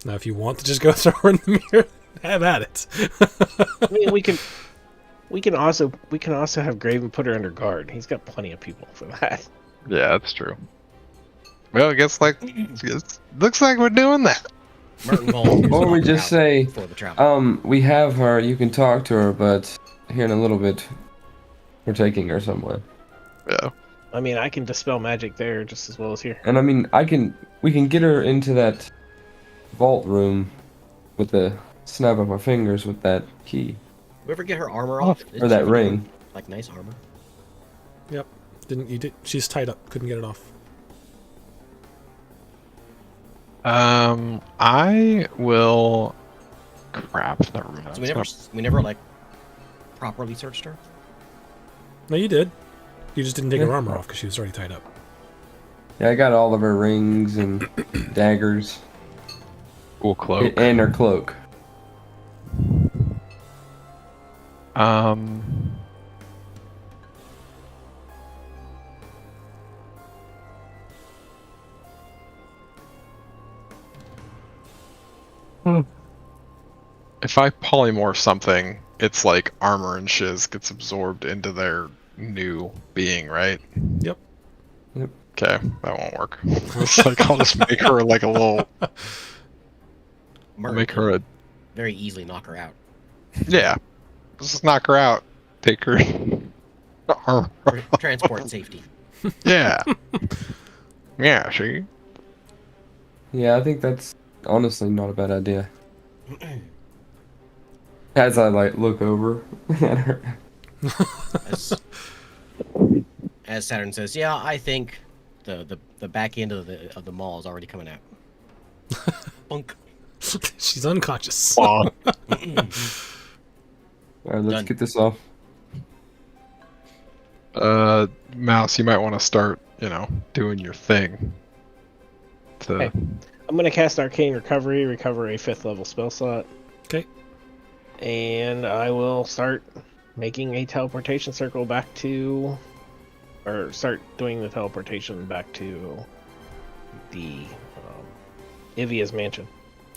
Now, if you want to just go throw her in the mirror, have at it. I mean, we can also have Graven put her under guard. He's got plenty of people for that. Yeah, that's true. Well, I guess looks like we're doing that. Merton Bolt. Or we just say, for the travel. we have her, you can talk to her, but here in a little bit, we're taking her somewhere. Yeah. I mean, I can dispel magic there just as well as here. And I mean, we can get her into that vault room with the snap of our fingers with that key. We ever get her armor off? Or that ring. Like nice armor. Yep. She's tied up. Couldn't get it off. I will. Crap. Never mind. So we never like properly searched her. No, you did. You just didn't take Yeah. her armor off because she was already tied up. Yeah, I got all of her rings and daggers. Cool cloak. And her cloak. If I polymorph something, it's like armor and shiz gets absorbed into their new being, right? Yep. Okay, that won't work. It's like I'll just make her like a little. I'll Merton make her a. very easily knock her out. Yeah. Just knock her out. Take her. For transport safety. Yeah. Yeah. See. Yeah, I think that's honestly not a bad idea. As I look over at her. As Saturn says, yeah, I think the back end of the mall is already coming out. Bunk. She's unconscious. Alright, let's Done. get this off. Mouse, you might want to start, doing your thing. To. Okay. I'm going to cast Arcane Recovery, recover a 5th level spell slot. Okay. And I will start making a teleportation circle back to... Or start doing the teleportation back to the Ivia's mansion.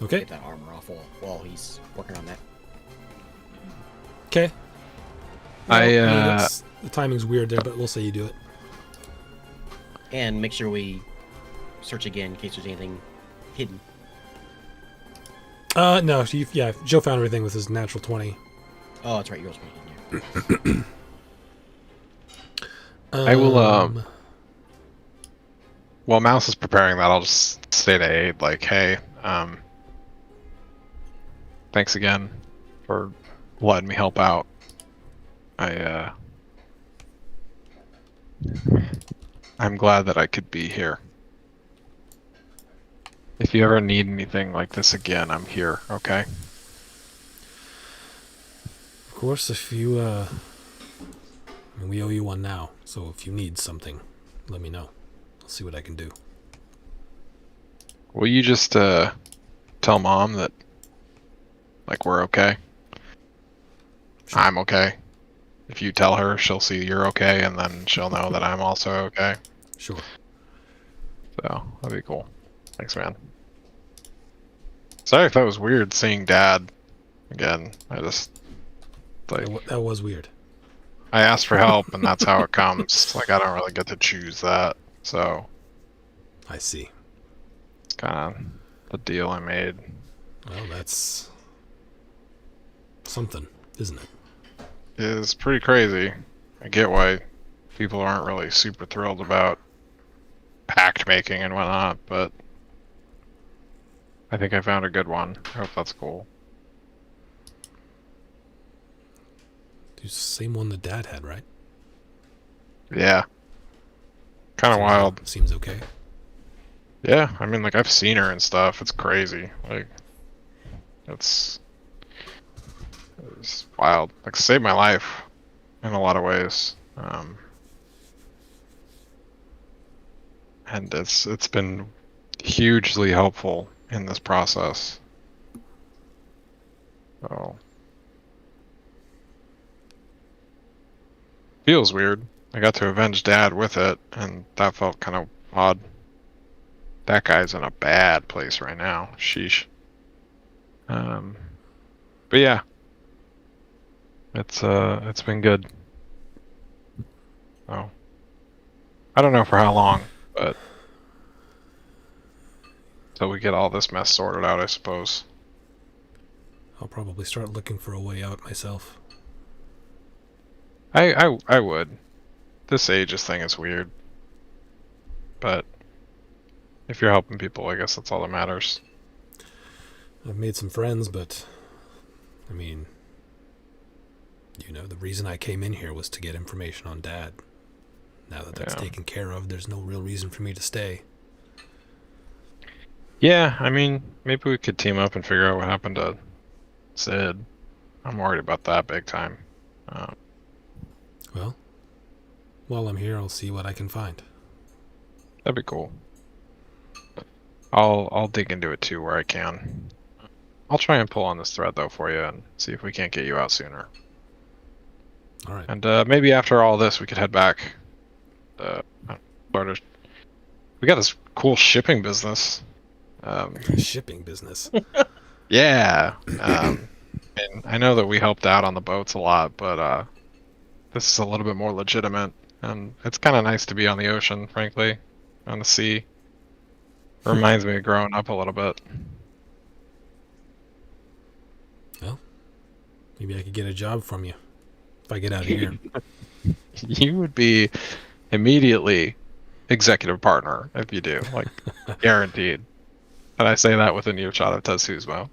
Okay. Get that armor off while he's working on that. Okay. The timing's weird there, but we'll say you do it. And make sure we search again in case there's anything hidden. No, Joe found everything with his natural 20. Oh, that's right, yours went in here. I will, While Mouse is preparing that, I'll just say to Aid, like, hey, thanks again for letting me help out. I'm glad that I could be here. If you ever need anything like this again, I'm here, okay? Of course, if you, we owe you one now, so if you need something, let me know. I'll see what I can do. Will you just, tell Mom that, like, we're okay? Sure. I'm okay. If you tell her, she'll see you're okay, and then she'll know that I'm also okay. Sure. So, that'd be cool. Thanks, man. Sorry if that was weird seeing Dad again. I just, like, That was weird. I asked for help, and that's how it comes. Like, I don't really get to choose that, so I see. it's kind of the deal I made. Well, that's something, isn't it? It's pretty crazy. I get why people aren't really super thrilled about pact making and whatnot, but I think I found a good one. I hope that's cool. It's the same one that Dad had, right? Yeah. Kind of wild. Seems okay. Yeah, I mean, like, I've seen her and stuff. It's crazy. Like, it's wild. Like, saved my life in a lot of ways. And it's been hugely helpful in this process. So feels weird. I got to avenge Dad with it, and that felt kind of odd. That guy's in a bad place right now. Sheesh. But yeah, it's been good. Oh, I don't know for how long, but until we get all this mess sorted out, I suppose. I'll probably start looking for a way out myself. I would. This Aegis thing is weird, but if you're helping people, I guess that's all that matters. I've made some friends, but I mean, the reason I came in here was to get information on Dad. Now that that's taken care of, there's no real reason for me to stay. Yeah, I mean, maybe we could team up and figure out what happened to Sid. I'm worried about that big time. Well, while I'm here, I'll see what I can find. That'd be cool. I'll dig into it too where I can. I'll try and pull on this thread though for you and see if we can't get you out sooner. All right. And maybe after all this, we could head back. We got this cool shipping business. Shipping business. Yeah. And I know that we helped out on the boats a lot, but this is a little bit more legitimate, and it's kind of nice to be on the ocean, frankly, on the sea. Reminds me of growing up a little bit. Well, maybe I could get a job from you if I get out of here. You would be immediately executive partner if you do, like guaranteed. And I say that with a new shot of Tetsuzo.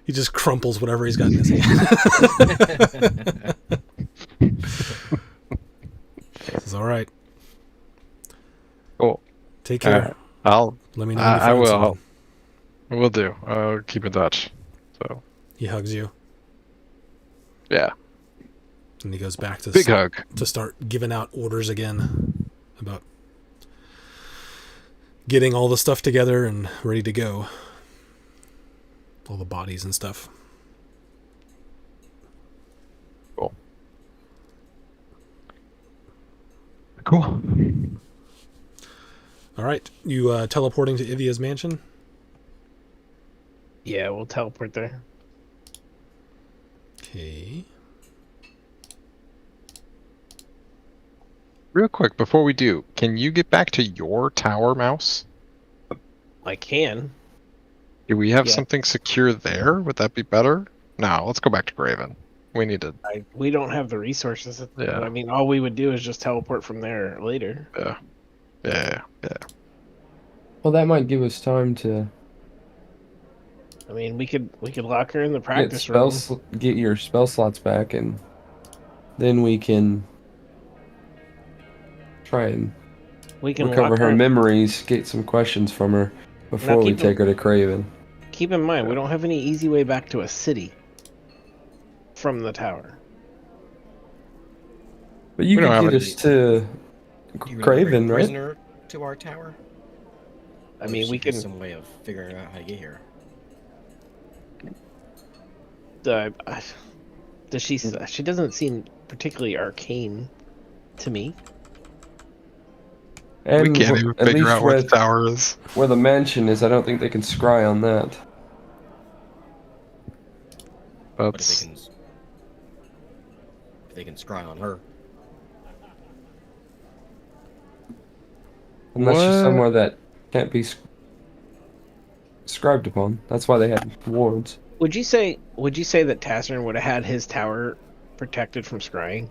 He just crumples whatever he's got in his hand. This is all right. Cool. Take care. I'll. Let me know. When you I find will. someone. Will do. I'll keep in touch. So. He hugs you, Yeah. and he goes back to Big hug. to start giving out orders again about getting all the stuff together and ready to go. All the bodies and stuff. Cool. All right, you teleporting to Ivia's mansion? Yeah, we'll teleport there. Okay. Real quick, before we do, can you get back to your tower, Mouse? I can. Do we have Yeah. something secure there? Would that be better? No, let's go back to Graven. We need to. We don't have the resources. Yeah. I mean, all we would do is just teleport from there later. Yeah. Well, that might give us time to I mean, we could lock her in the practice room. get your spell slots back, and then we can try and We can recover lock her her. memories, get some questions from her before we keep take her to Craven. Keep in mind, we don't have any easy way back to a city from the tower. But you We don't can have get any- us to Do you really Craven, bring a right? prisoner to our tower? I Or mean, should we be can. some way of figuring out how to get here. Does she? She doesn't seem particularly arcane to me. And we can't even at figure least out where the tower is. where the mansion is, I don't think they can scry on that. But That's if they can scry on her. Unless she's What? somewhere that can't be scribed upon. That's why they had wards. Would you say that Tassin would have had his tower protected from scrying?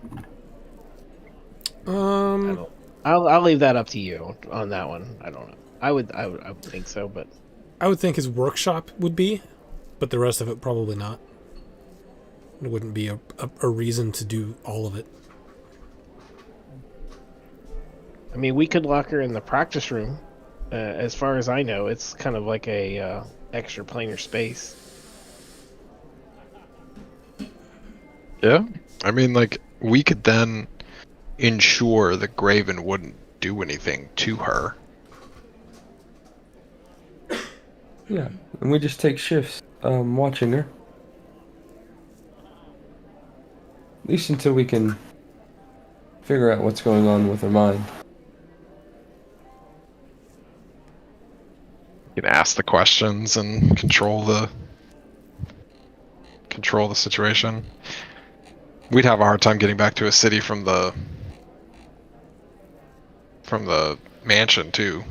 I don't. I'll leave that up to you on that one. I don't know. I would think so, but I would think his workshop would be, but the rest of it probably not. It wouldn't be a reason to do all of it. I mean, we could lock her in the practice room. As far as I know, it's kind of like a extra planar space. Yeah. I mean, like, we could then ensure that Graven wouldn't do anything to her. Yeah, and we just take shifts watching her. At least until we can figure out what's going on with her mind. You can ask the questions and control the situation. We'd have a hard time getting back to a city from the mansion too.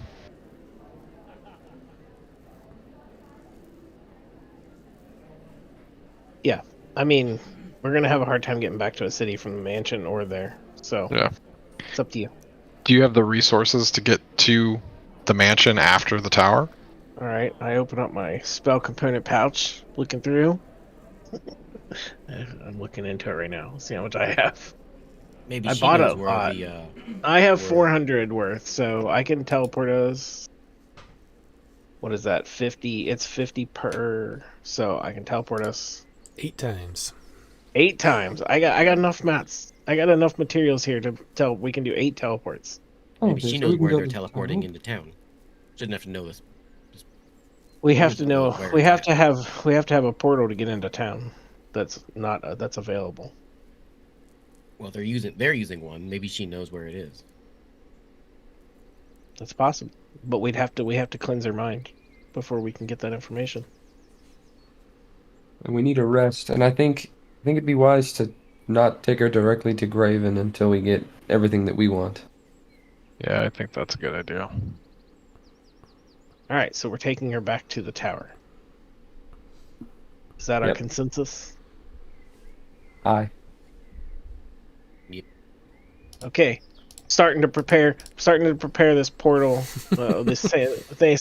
Yeah, I mean, we're gonna have a hard time getting back to a city from the mansion or there. So Yeah. it's up to you. Do you have the resources to get to the mansion after the tower? All right, I open up my spell component pouch, looking through. I'm looking into it right now. Let's see how much I have. Maybe I she bought knows a where lot. the I have Word. 400 worth, so I can teleport us. What is that? 50. It's 50 per. So I can teleport us 8 times. 8 times. I got enough mats. I got enough materials here to tell we can do 8 teleports. maybe okay, she so knows we can where go they're to- teleporting into town. Shouldn't have to know this. We have Use to the know. word We have tag. to have a portal to get into town. That's not. That's available. Well, they're using one. Maybe she knows where it is. That's possible. But we have to cleanse her mind before we can get that information. And we need a rest. And I think it'd be wise to not take her directly to Graven until we get everything that we want. Yeah, I think that's a good idea. All right, so we're taking her back to the tower. Is that our Yep. consensus? Aye. Okay, starting to prepare this portal, this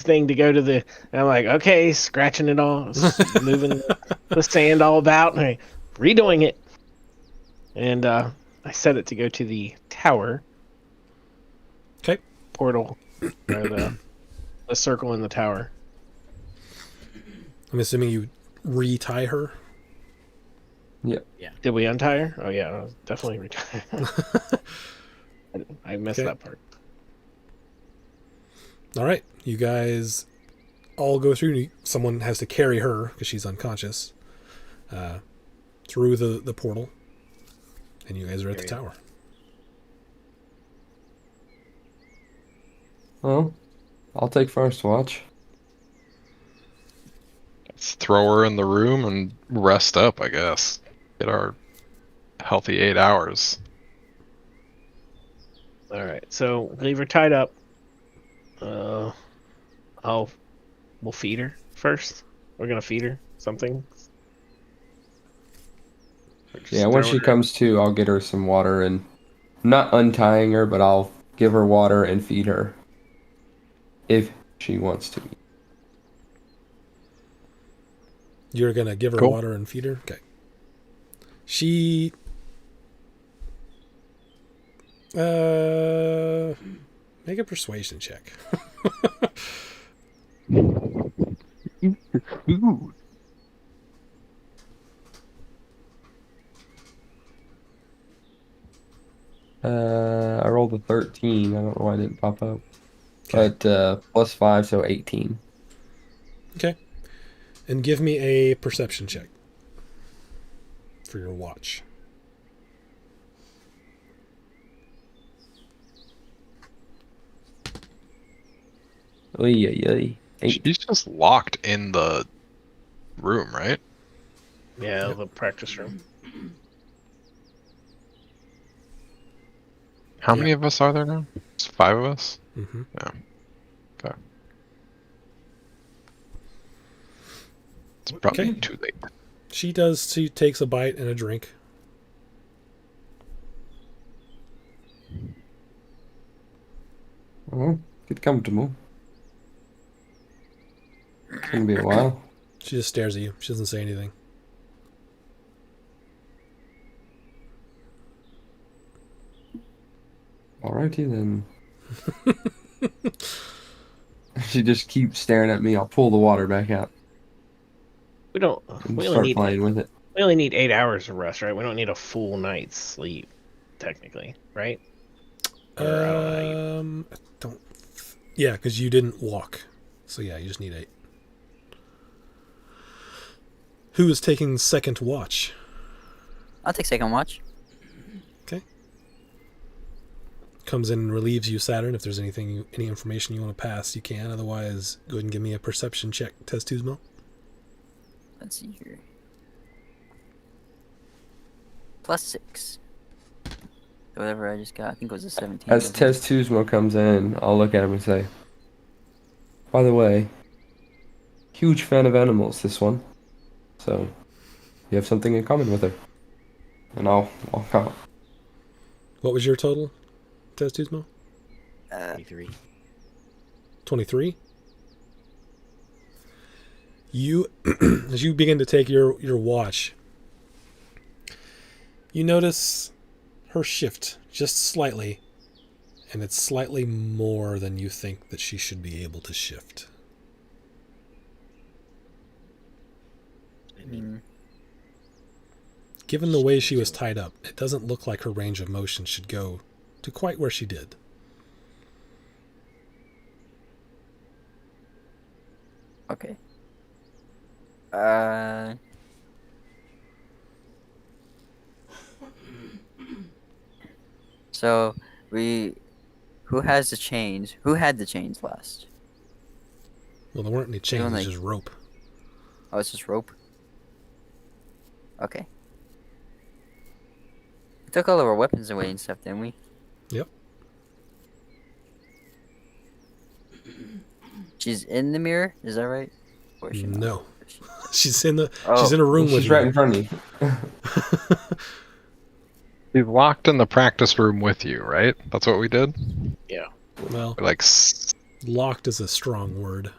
thing to go to the. And I'm like, okay, scratching it all, moving the sand all about, and redoing it. And I set it to go to the tower. Okay. Portal, or the circle in the tower. I'm assuming you retie her. Did we untie her? Oh yeah, definitely retire. I missed Okay. that part. All right, you guys all go through. Someone has to carry her because she's unconscious through the portal, and you guys are at the Carry tower. Well, I'll take first watch. Let's throw her in the room and rest up, I guess. Get our healthy 8 hours. All right, so leave her tied up. We'll feed her first. We're gonna feed her something. Or just Yeah, when throw she her- comes to, I'll get her some water and not untying her, but I'll give her water and feed her if she wants to. You're gonna give her Cool. water and feed her. Okay. She. Make a persuasion check. I rolled a 13. I don't know why it didn't pop up. Okay. But plus 5, so 18. Okay. And give me a perception check for your watch. Oy, oy, oy. 8. She's just locked in the room, right? Yeah, the practice room. How Yeah. many of us are there now? It's 5 of us? Mm-hmm. Okay. It's probably Okay. too late. She does. She takes a bite and a drink. Oh, get comfortable. It's gonna be a while. She just stares at you. She doesn't say anything. Alrighty then. She just keeps staring at me. I'll pull the water back out We don't. and We start only need. playing with it. We only need 8 hours of rest, right? We don't need a full night's sleep, technically, right? Or, I don't know how you- I don't. Yeah, because you didn't walk. So yeah, you just need 8. Who is taking second watch? I'll take second watch. comes in and relieves you, Saturn. If there's any information you want to pass, you can. Otherwise, go ahead and give me a perception check, Teztuzmo. Let's see here. +6. Whatever I just got, I think it was a 17. As Teztuzmo comes in, I'll look at him and say, by the way, huge fan of animals, this one. So, you have something in common with her. And I'll count. What was your total, Teztuzmo? 23. 23. You, as you begin to take your watch, you notice her shift just slightly, and it's slightly more than you think that she should be able to shift. Given the way she was tied up, it doesn't look like her range of motion should go to quite where she did. Okay. So who has the chains? Who had the chains last? Well, there weren't any chains, Doing it's like- just rope. Oh, it's just rope. Okay. We took all of our weapons away and stuff, didn't we? Yep. She's in the mirror, is that right? Or is she not? No. Is she- She's in a Oh. room with She's you. right in front of you. He's locked in the practice room with you, right? That's what we did? Well, Like, locked is a strong word.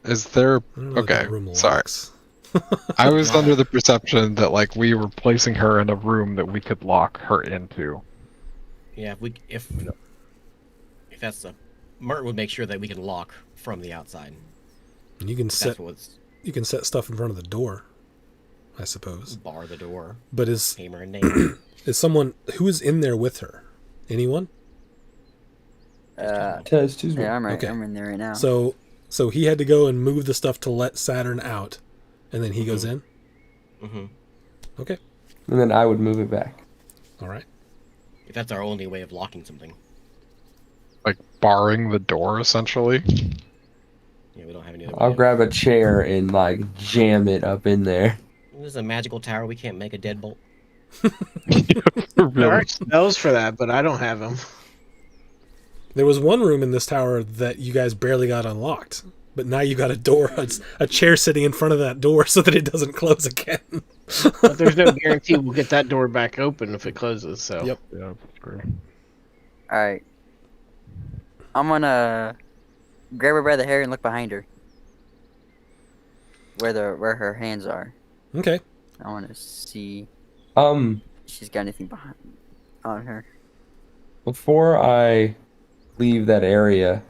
is there... I don't know if that Okay, room sorry. locks. I was under the perception that, like, we were placing her in a room that we could lock her into. Yeah, if that's the Merton would make sure that we can lock from the outside. And you can That's what's set stuff in front of the door, I suppose. bar the door, But is hammer and nail. someone who is in there with her? Anyone? Teztuzmo. Yeah, Okay. I'm in there right now. So he had to go and move the stuff to let Saturn out, and then he goes in. Mm-hmm. Okay, And then I would move it back. all right. If that's our only way of locking something. Like, barring the door, essentially. Yeah, we don't have any other I'll way. grab a chair and like jam it up in there. This is a magical tower. We can't make a deadbolt. There Really? are spells for that, but I don't have them. There was one room in this tower that you guys barely got unlocked, but now you got a door, a chair sitting in front of that door so that it doesn't close again. But there's no guarantee we'll get that door back open if it closes. So Yep. Yeah, that's true. Alright. I'm gonna grab her by the hair and look behind her. Where her hands are. Okay. I wanna see Um, if she's got anything behind on her. before I leave that area,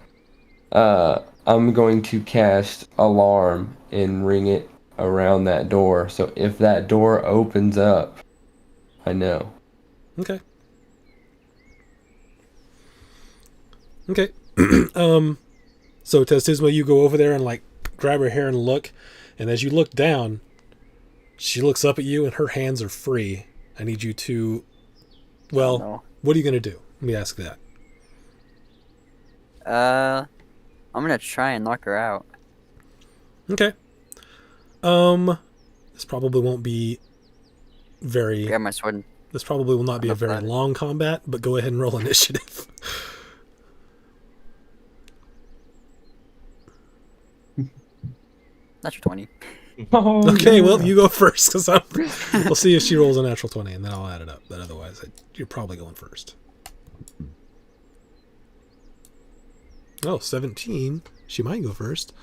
I'm going to cast alarm and ring it around that door. So if that door opens up, I know. Okay. Okay. So Teztuzmo, you go over there and like grab her hair and look, and as you look down, she looks up at you and her hands are free. I need you to, well, No. what are you gonna do? Let me ask that. I'm gonna try and knock her out. Okay. This probably won't be very. Grab my sword and This probably will not be a Enough very that. long combat, but go ahead and roll initiative. natural 20. Oh, Okay, yeah. well, you go first, because we'll see if she rolls a natural 20, and then I'll add it up. But otherwise, you're probably going first. Oh, 17. She might go first.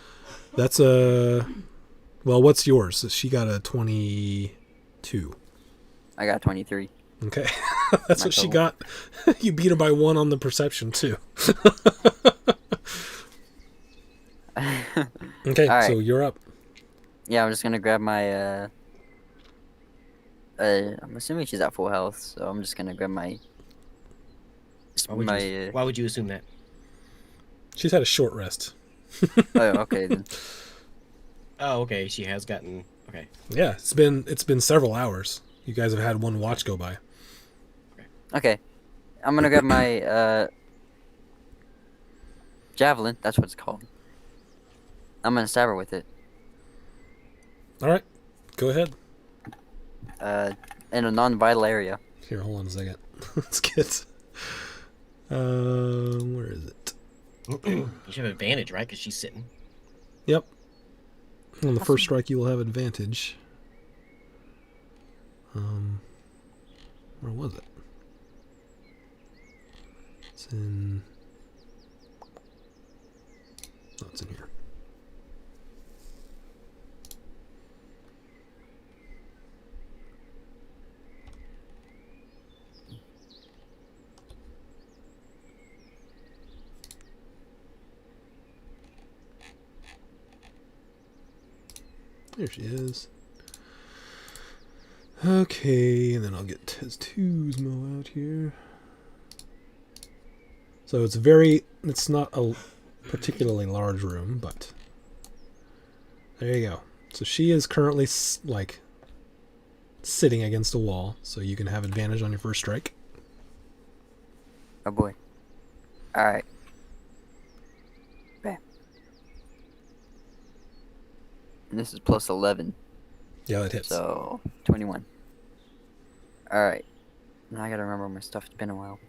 That's a... Well, what's yours? She got a 22. I got 23. Okay. That's My what she total. got. You beat her by 1 on the perception, too. Okay, All right. so you're up. Yeah, I'm just gonna grab my I'm assuming she's at full health, so I'm just gonna grab my Why would you assume that? She's had a short rest. oh, okay then. Oh, okay. She has gotten. Okay. Yeah, it's been several hours. You guys have had one watch go by. Okay. I'm gonna grab my javelin. That's what it's called. I'm gonna stab her with it. All right, go ahead. In a non-vital area. Here, hold on a second. Let's get. Where is it? You should have advantage, right? Because she's sitting. Yep. On the first strike, you will have advantage. Where was it? It's in. Oh, it's in here. There she is. Okay, and then I'll get Tezuzmo out here. So it's not a particularly large room, but there you go. So she is currently like sitting against a wall, so you can have advantage on your first strike. Oh boy. Alright. Bam. And this is plus 11. Yeah, that hits. So, 21. Alright. Now I gotta remember my stuff. It's been a while.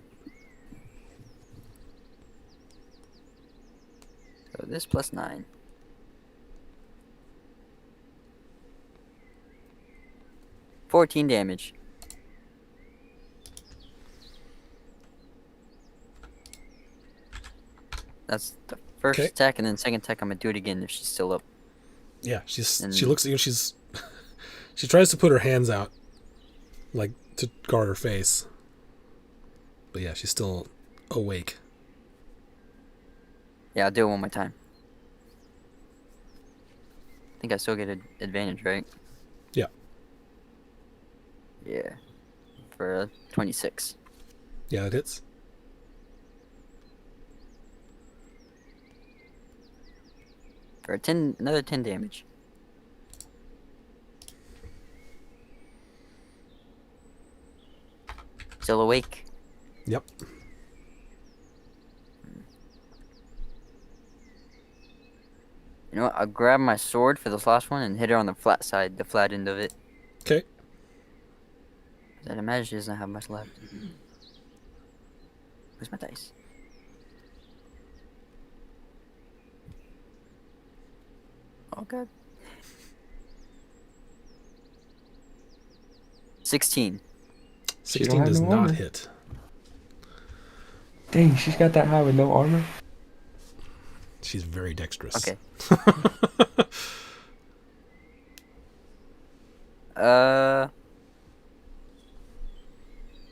So this plus 9. $14 damage. That's the first Okay. attack, and then second attack I'm gonna do it again if she's still up. Yeah, she And- looks at you. She tries to put her hands out, like to guard her face. But yeah, she's still awake. Yeah, I'll do it one more time. I think I still get an advantage, right? Yeah. Yeah. For 26. Yeah, that hits. For another 10 damage. Still awake. Yep. You know what? I'll grab my sword for this last one and hit her on the flat side, the flat end of it. Okay. 'Cause I'd imagine she doesn't have much left. Where's my dice? Oh god. 16. 16 have does no not armor. hit. Dang, she's got that high with no armor. She's very dexterous. Okay.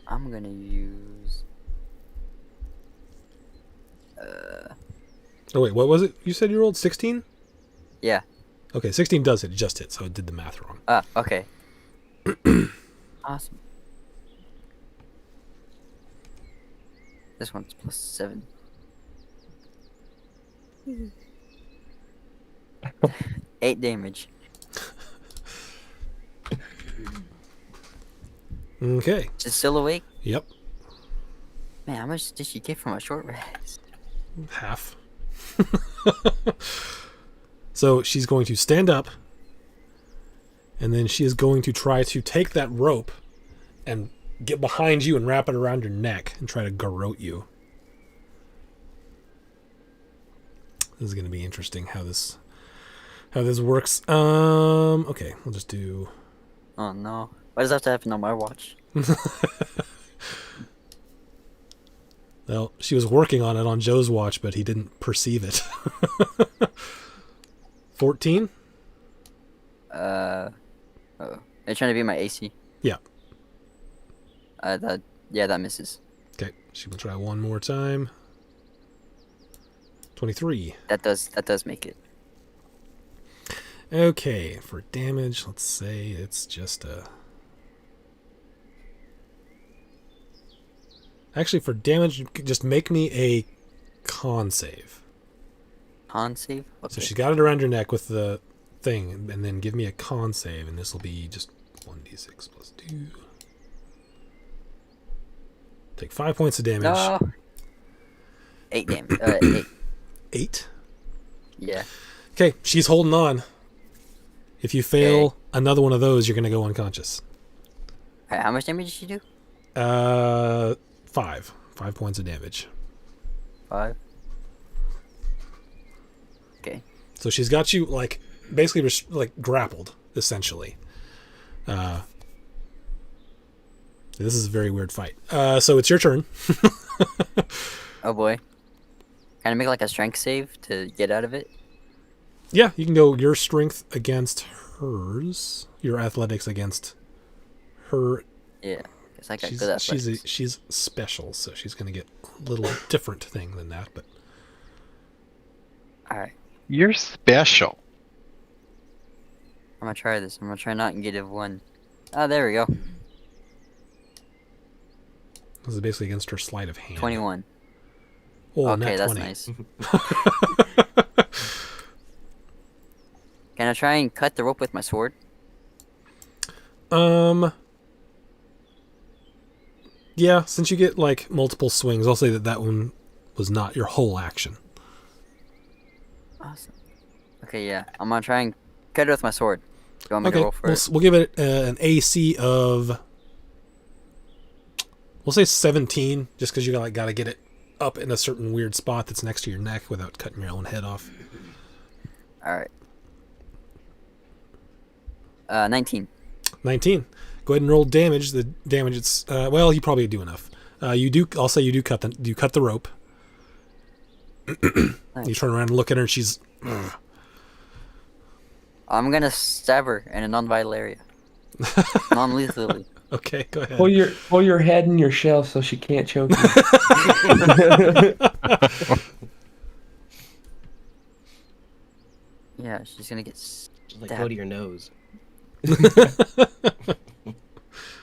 I'm gonna use. Oh wait, what was it? You said you rolled 16? Yeah. Okay, 16 does hit. It just hit, so it did the math wrong. Ah, okay. Awesome. This one's plus 7. 8 damage. Okay. She's still awake? Yep. Man, how much did she get from a short rest? Half. So she's going to stand up, and then she is going to try to take that rope and get behind you and wrap it around your neck and try to garrote you. This is going to be interesting how this works. Okay, we'll just do. Oh no. Why does that have to happen on my watch? Well, she was working on it on Joe's watch, but he didn't perceive it. 14? Oh. Are you trying to be my AC? Yeah. That misses. Okay, she will try one more time. 23. That does make it. Okay, for damage, let's say it's just a... Actually, for damage, just make me a con save. Con save? Okay. So she got it around your neck with the thing, and then give me a con save, and this will be just 1d6 plus 2. Take 5 points of damage. No. 8 damage. 8. 8. Yeah. Okay, she's holding on. If you fail another one of those, you're gonna go unconscious. Alright, how much damage did she do? 5. 5 points of damage. 5. Okay. So she's got you like basically like grappled essentially. This is a very weird fight. So it's your turn. Oh boy. Can I make like a strength save to get out of it? Yeah, you can go your strength against hers, your athletics against her. Yeah. It's like a good athletics. She's special, so she's gonna get a little different thing than that. But Alright. You're special. I'm gonna try this. I'm gonna try not negative 1. Oh, there we go. this is basically against her sleight of hand. 21. Oh, Okay, nat that's 20. nice. Can I try and cut the rope with my sword? Yeah, since you get like multiple swings, I'll say that one was not your whole action. Awesome. Okay, yeah. I'm gonna try and cut it with my sword. Do you want me to Okay, roll for we'll, it? we'll give it an AC of, we'll say 17, just because you got to get it up in a certain weird spot that's next to your neck without cutting your own head off. Alright. 19. 19. Go ahead and roll damage. The damage it's well, you probably do enough. You do. I'll say you do cut the rope. Nice. You turn around and look at her, and she's. I'm gonna stab her in a non-vital area. Non-lethally. Okay, go ahead. Pull your head in your shell so she can't choke you. Yeah, she's gonna get Like go to your nose.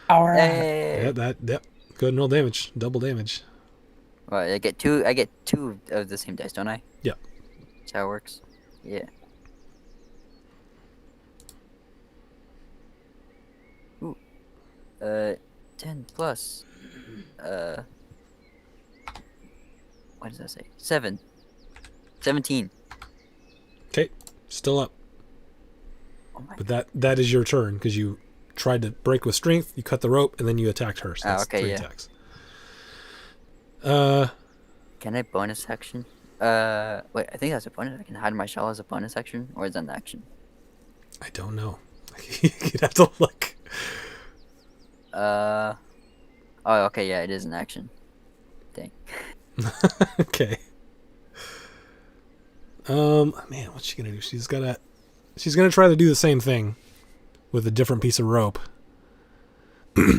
Alright. Hey! Yeah, that. Yep. Go ahead and roll damage. Double damage. Well, I get two of the same dice, don't I? Yep. That's how it works. Yeah. Ooh. 10 plus. What does that say? 7. 17. Okay, still up. Oh my. But that is your turn because you tried to break with strength. You cut the rope and then you attacked her. So Oh, that's okay, 3 yeah. attacks. Can I bonus action? Wait, I think that's a bonus. I can hide my shell as a bonus action, or is that an action? I don't know. You'd have to look. Oh, okay, yeah, it is an action. Dang. Okay. Man, what's she gonna do? She's gonna try to do the same thing with a different piece of rope.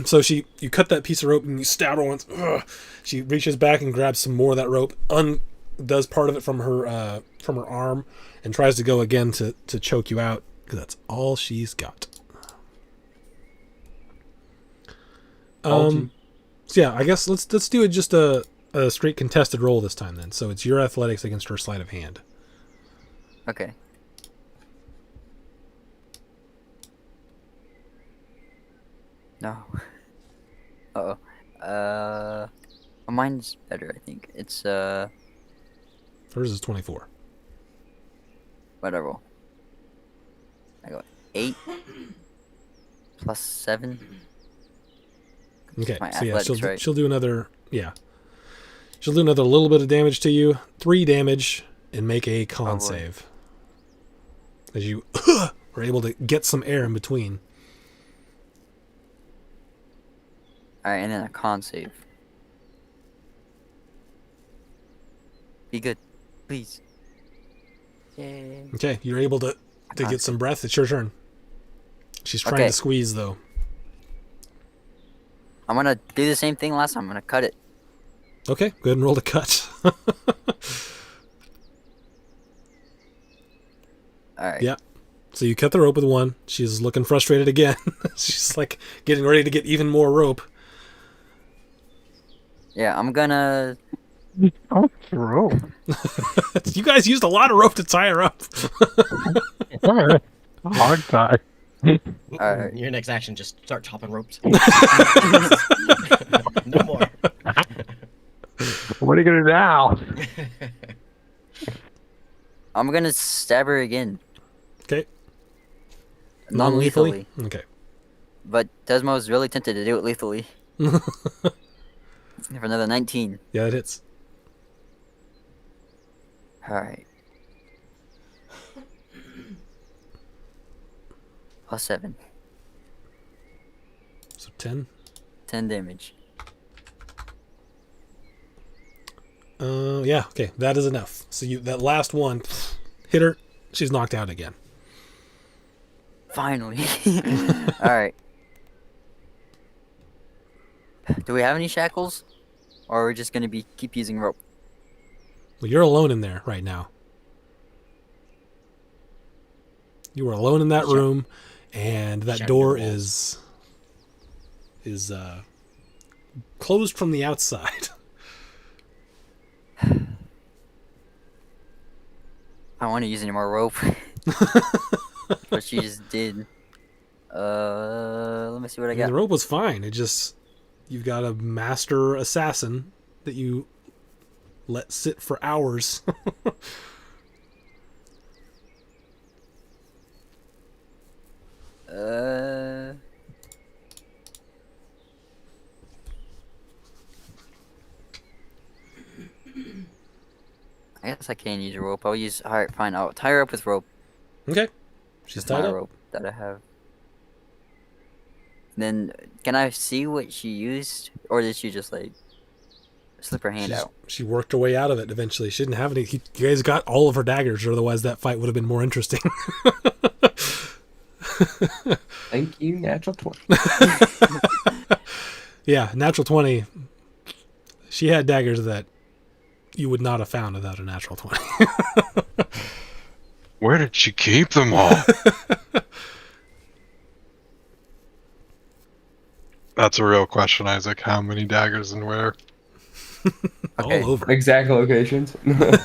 So you cut that piece of rope and you stab her once. Ugh. She reaches back and grabs some more of that rope, does part of it from her arm, and tries to go again to choke you out because that's all she's got. So yeah, I guess let's do it just a straight contested roll this time then. So it's your athletics against her sleight of hand. Okay. No. Uh-oh. Mine's better, I think. It's, Hers is 24. whatever. I go 8 plus 7. Okay, My so yeah, athletics, right? she'll do another, she'll do another little bit of damage to you. 3 damage and make a con boy. save. As you are able to get some air in between. Alright, and then a con save. Be good. Please. Yay. Okay, you're able to get some breath. It's your turn. She's trying Okay. to squeeze though. I'm gonna do the same thing last time. I'm gonna cut it. Okay, go ahead and roll the cut. Alright. Yeah. So you cut the rope with 1. She's looking frustrated again. She's like getting ready to get even more rope. Yeah, I'm gonna... Oh, rope. You guys used a lot of rope to tie her up. Alright. Hard tie. Alright. Your next action, just start chopping ropes. No more. What are you gonna do now? I'm gonna stab her again. Okay. Non-lethally. Okay. But Desmo's really tempted to do it lethally. For another 19. Yeah, it hits. Alright. +7. So 10. 10 damage. Yeah, okay. That is enough. So that last one hit her. She's knocked out again. Finally. Alright. Do we have any shackles? Or are we just gonna keep using rope? Well, you're alone in there right now. You are alone in that room, and that Shut door your walls. is closed from the outside. I don't want to use any more rope. What she just did. Let me see what I I mean, got. the rope was fine. It just you've got a master assassin that you let sit for hours. I guess I can use a rope. I'll use. Alright, fine. I'll tie her up with rope. Okay, she's tied My up. rope that I have. Then, can I see what she used? Or did she just, like, slip her hand out? She worked her way out of it eventually. She didn't have any. You guys got all of her daggers, or otherwise that fight would have been more interesting. Thank you, natural 20. Yeah, natural 20. She had daggers that you would not have found without a natural 20. Where did she keep them all? That's a real question, Isaac. How many daggers and where? Okay. All over. Exact locations. I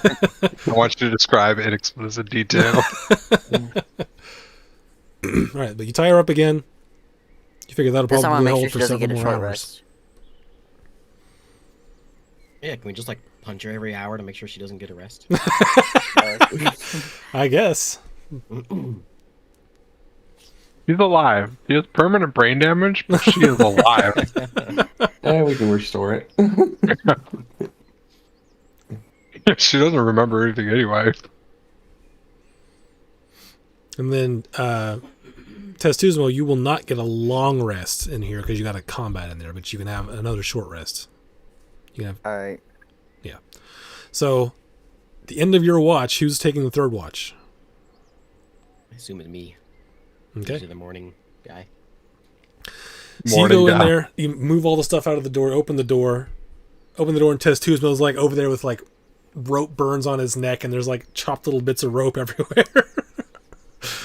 want you to describe in explicit detail. All right, but you tie her up again. You figure that'll This time I'll probably make hold sure for she doesn't several get a more short hours. rest. Yeah, can we just like punch her every hour to make sure she doesn't get a rest? I guess. She's alive. She has permanent brain damage, but she is alive. We can restore it. She doesn't remember anything anyway. And then, Testuzmo, you will not get a long rest in here because you got a combat in there, but you can have another short rest. You can have. Alright. So, the end of your watch, who's taking the third watch? I assume it's me. Okay. Usually the morning guy. So you go in there, you move all the stuff out of the door, open the door, and Testuzmo's like over there with like rope burns on his neck, and there's like chopped little bits of rope everywhere.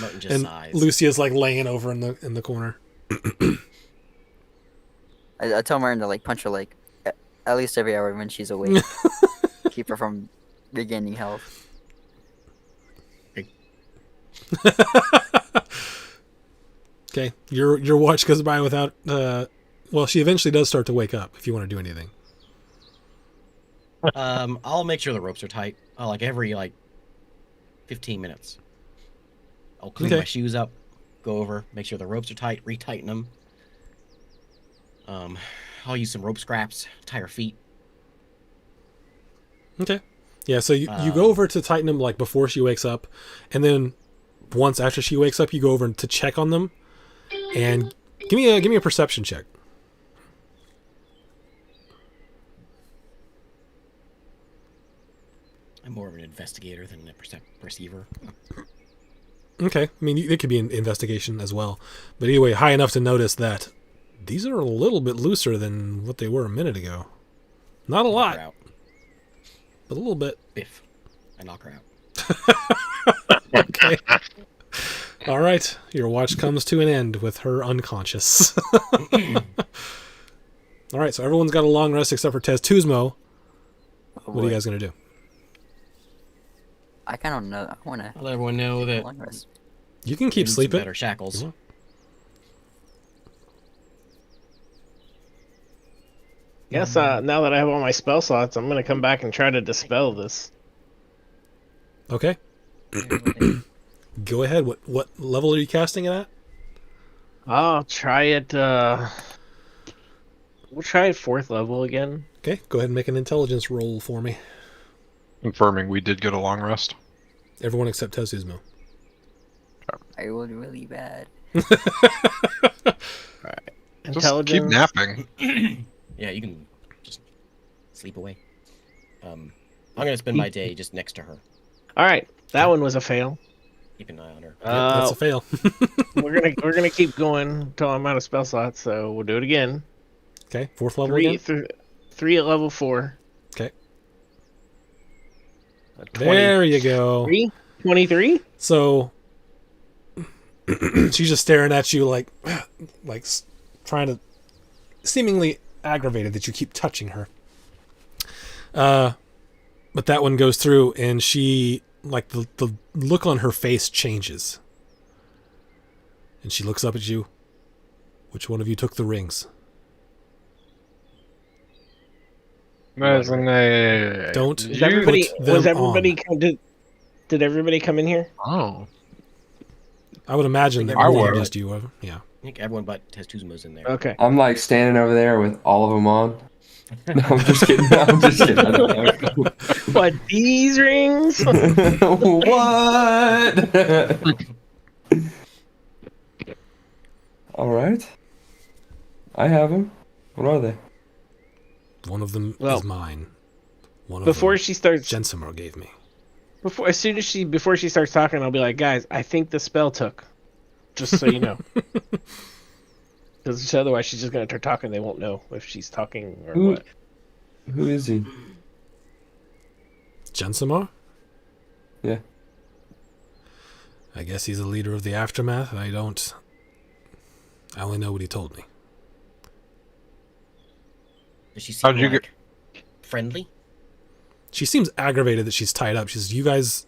Martin just And sighs. Lucia's like laying over in the corner. I tell Martin to like punch her like at least every hour when she's awake. Keep her from regaining health. Okay, your watch goes by without. Well, she eventually does start to wake up if you want to do anything. I'll make sure the ropes are tight. Like every 15 minutes. I'll clean Okay. my shoes up, go over, make sure the ropes are tight, retighten them. I'll use some rope scraps, tie her feet. Okay. Yeah, so you go over to tighten them like before she wakes up, and then once after she wakes up, you go over to check on them, and give me a perception check. I'm more of an investigator than a perceiver. Okay, I mean it could be an investigation as well, but anyway, high enough to notice that these are a little bit looser than what they were a minute ago. Not a Knock lot, her out. but a little bit. Biff. I knock her out. Okay. All right, your watch comes to an end with her unconscious. All right, so everyone's got a long rest except for Testuzmo. Oh, What are you boy. guys gonna do? I kind of know. I want to I'll let everyone know that long rest. You can we keep need some sleeping. better shackles. Mhm. Guess now that I have all my spell slots, I'm gonna come back and try to dispel this. Okay. Go ahead. What level are you casting it at? I'll try it. We'll try it 4th level again. Okay, go ahead and make an intelligence roll for me. Confirming we did get a long rest. Everyone except Tezuzmo. I rolled really bad. Just keep napping. Yeah, you can just sleep away. I'm gonna spend my day just next to her, All right, that one was a fail. keep an eye on her. Yep, that's a fail. we're gonna keep going until I'm out of spell slots. So we'll do it again. Okay, 4th level again. Three at level 4. Okay. A There you go. 23? So she's just staring at you like trying to, seemingly aggravated that you keep touching her. But that one goes through, and she, like, the look on her face changes. And she looks up at you. Which one of you took the rings? Don't Is everybody, put them was everybody on. did everybody come in here? Oh. I would imagine that I more than would. just you. Yeah. I think everyone but Tezuzmo's in there. Okay. I'm like standing over there with all of them on. No, I'm just kidding. I'm just kidding. I don't know. What, these rings? What? All right. I have them. What are they? One of them Well, is mine. One of Before them she starts, Jensimar gave me. before she starts talking, I'll be like, guys, I think the spell took. Just so you know. Because otherwise she's just going to start talking. They won't know if she's talking or what. Who is he? Jensimar? Yeah. I guess he's the leader of the Aftermath. I only know what he told me. Does she seem How'd you like friendly? She seems aggravated that she's tied up. She says, you guys,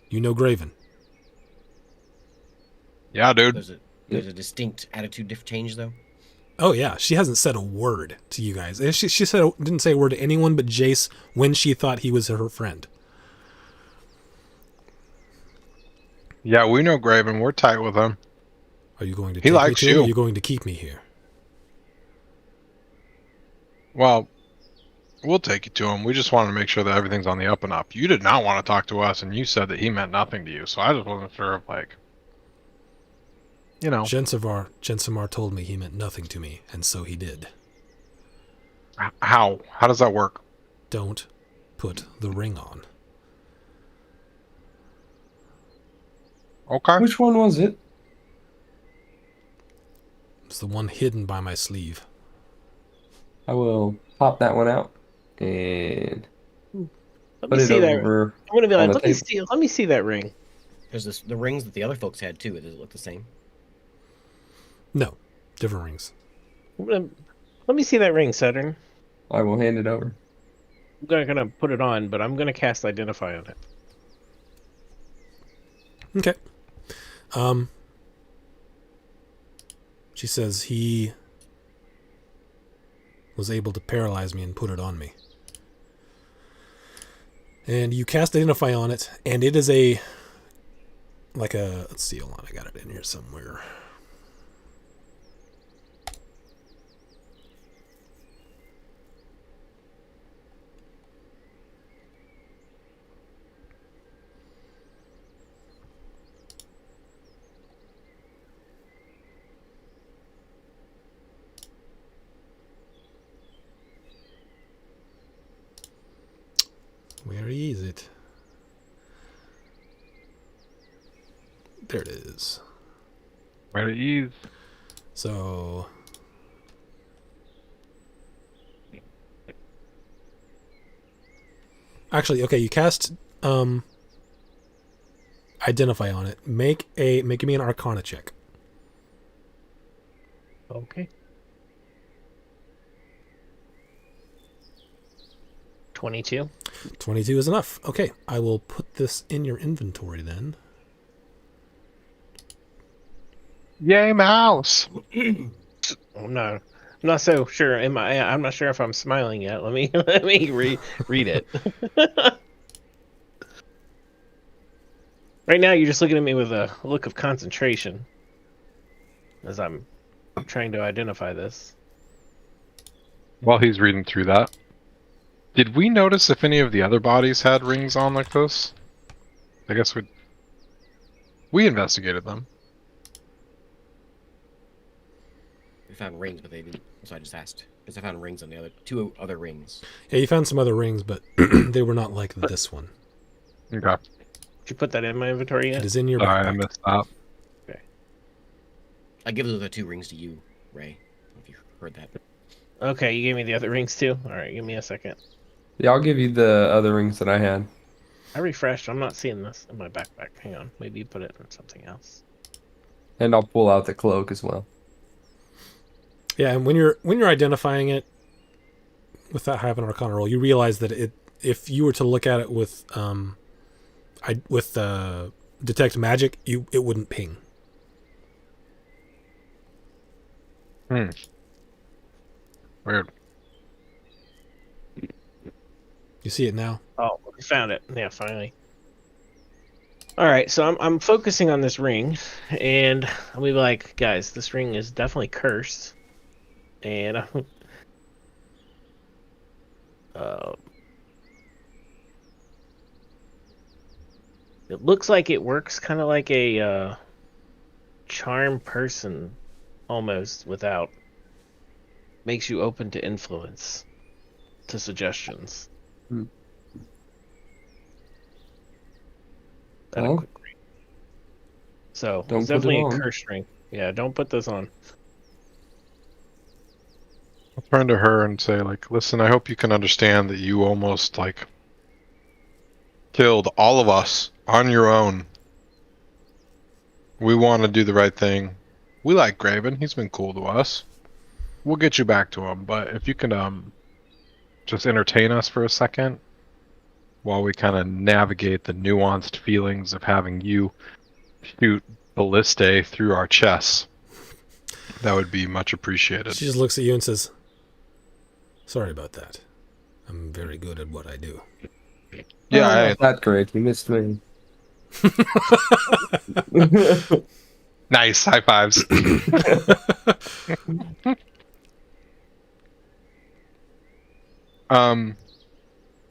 you know Graven. Yeah, dude. There's a distinct attitude change though. Oh, yeah. She hasn't said a word to you guys. And she didn't say a word to anyone but Jace when she thought he was her friend. Yeah, we know Graven. We're tight with him. Are you going to He take me likes to him, or you. are you going to keep me here? Well, we'll take you to him. We just want to make sure that everything's on the up and up. You did not want to talk to us, and you said that he meant nothing to you. So I just wasn't sure if, like, you know, Jensimar told me he meant nothing to me, and so he did. how does that work? Don't put the ring on. Okay. Which one was it? It's the one hidden by my sleeve. I will pop that one out and Let put me it see that. over. I'm gonna be on like, the let me see that ring. There's the rings that the other folks had too. Does it look the same? No, different rings. Let me see that ring, Saturn. I will hand it over. I'm gonna put it on, but I'm gonna cast Identify on it. Okay. She says he was able to paralyze me and put it on me. And you cast Identify on it, and it is let's see, hold on, I got it in here somewhere. Where is it? There it is. Where to ease? So actually, okay, you cast Identify on it. Make me an Arcana check. Okay. 22. 22 is enough. Okay, I will put this in your inventory then. Yay, mouse! I'm not not so sure. I'm not sure if I'm smiling yet. Let me read it. Right now, you're just looking at me with a look of concentration as I'm trying to identify this. While he's reading through that, did we notice if any of the other bodies had rings on like this? I guess we investigated them. We found rings, but they didn't. So I just asked because I found rings on the other two other rings. Yeah, you found some other rings, but they were not like this one. Okay. Did you put that in my inventory yet? It is in your Sorry, I backpack. missed that. I give those other two rings to you, Ray. If you heard that. Okay, you gave me the other rings too. All right, give me a second. Yeah, I'll give you the other rings that I had. I refreshed. I'm not seeing this in my backpack. Hang on. Maybe you put it in something else. And I'll pull out the cloak as well. Yeah, and when you're identifying it with that high of an Arcana roll, you realize that if you were to look at it with detect magic, it wouldn't ping. Weird. You see it now? Oh, we found it. Yeah, finally. All right, so I'm focusing on this ring, and I'll be like, guys, this ring is definitely cursed, and it looks like it works kind of like a charm person, almost, without makes you open to influence, to suggestions. At a Well, quick rate. So don't it's put it definitely a on. curse ring. Yeah, don't put those on. I'll turn to her and say, like, listen, I hope you can understand that you almost, like, killed all of us on your own. We want to do the right thing. We like Graven. He's been cool to us. We'll get you back to him, but if you can, just entertain us for a second while we kind of navigate the nuanced feelings of having you shoot ballistae through our chests, that would be much appreciated. She just looks at you and says, "Sorry about that. I'm very good at what I do." Yeah, Not great. You missed me. nice. High fives.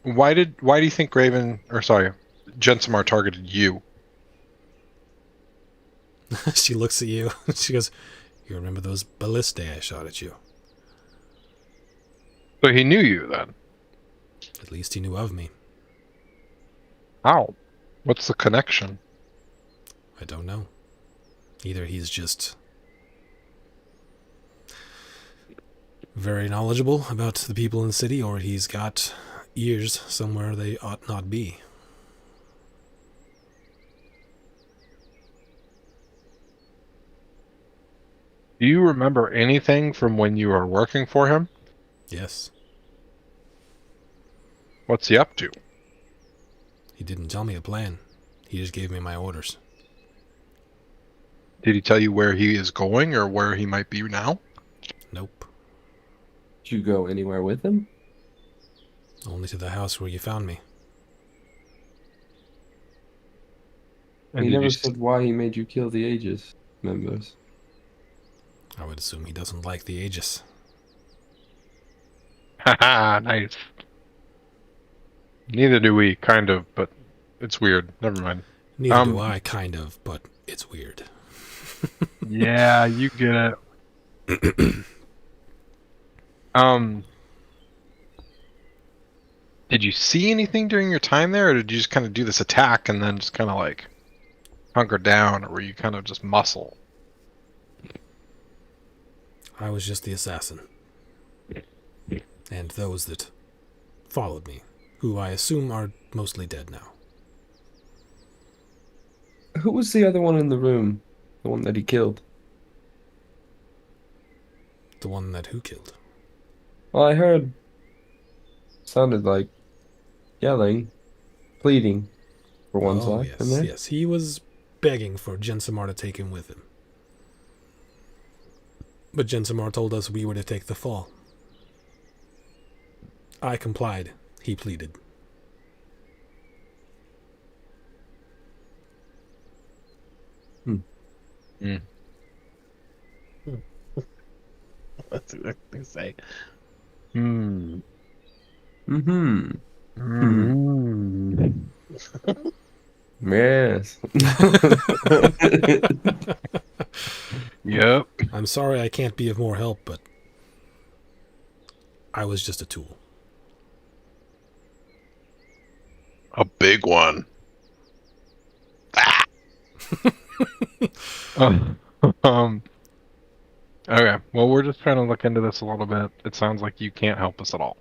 Why do you think Jensimar targeted you? She looks at you. She goes, "You remember those ballistae I shot at you? So he knew you then. At least he knew of me. How? What's the connection? I don't know. Either he's just very knowledgeable about the people in the city, or he's got ears somewhere they ought not be." Do you remember anything from when you were working for him? Yes. What's he up to? He didn't tell me a plan. He just gave me my orders. Did he tell you where he is going or where he might be now? Nope. Did you go anywhere with him? Only to the house where you found me. And He did never you said why he made you kill the Aegis members. I would assume he doesn't like the Aegis. Haha, nice. Neither do we, kind of, but it's weird. Never mind. Neither do I, kind of, but it's weird. Yeah, you get it. Did you see anything during your time there, or did you just kind of do this attack and then just kind of like hunker down, or were you kind of just muscle? I was just the assassin. And those that followed me, who I assume are mostly dead now. Who was the other one in the room? The one that he killed? The one that who killed? Well, I heard. Sounded like yelling, pleading for one's Oh, life. yes, in there. yes. He was begging for Jensimar to take him with him. But Jensimar told us we were to take the fall. I complied. He pleaded. That's what I say. Hmm. Mm-hmm. Hmm. Yes. Yep. I'm sorry I can't be of more help, but I was just a tool. A big one. Ah! um. Okay. Well, we're just trying to look into this a little bit. It sounds like you can't help us at all.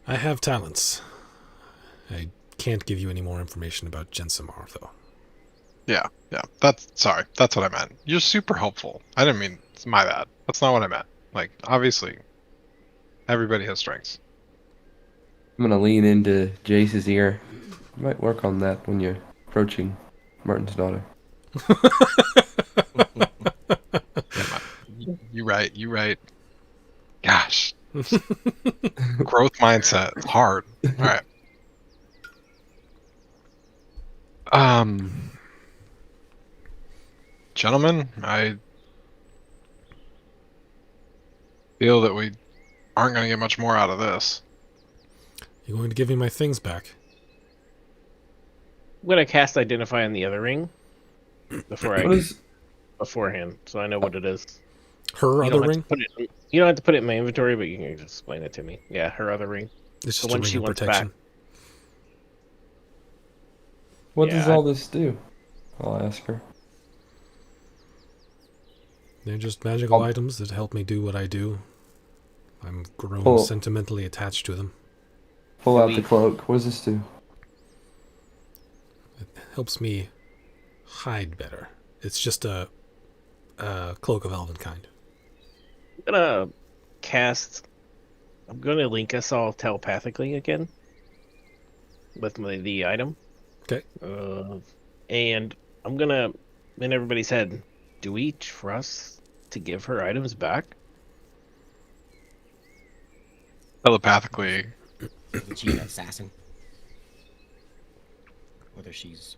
I have talents. I can't give you any more information about Jensimar, though. Yeah. Sorry. That's what I meant. You're super helpful. I didn't mean it's my bad. That's not what I meant. Like, obviously, everybody has strengths. I'm gonna lean into Jace's ear. You might work on that when you're approaching Martin's daughter. You right. Gosh. Growth mindset. It's hard. Alright. Gentlemen, I feel that we aren't going to get much more out of this. You going to give me my things back? I'm gonna cast Identify on the other ring before What is beforehand, so I know what it is. Her You other don't have ring? to put it. You don't have to put it in my inventory, but you can just explain it to me. Yeah, her other ring. It's The just a one ring she of wants protection. back. what does Yeah. all this do? I'll ask her. They're just magical Oh. items that help me do what I do. I'm grown Oh. sentimentally attached to them. Pull Can out we- the cloak. What does this do? It helps me hide better. It's just a cloak of elven kind. I'm gonna cast. I'm gonna link us all telepathically again with the item. Okay. And I'm gonna in everybody's head. Do we trust to give her items back? Telepathically, Isn't she an assassin? Whether she's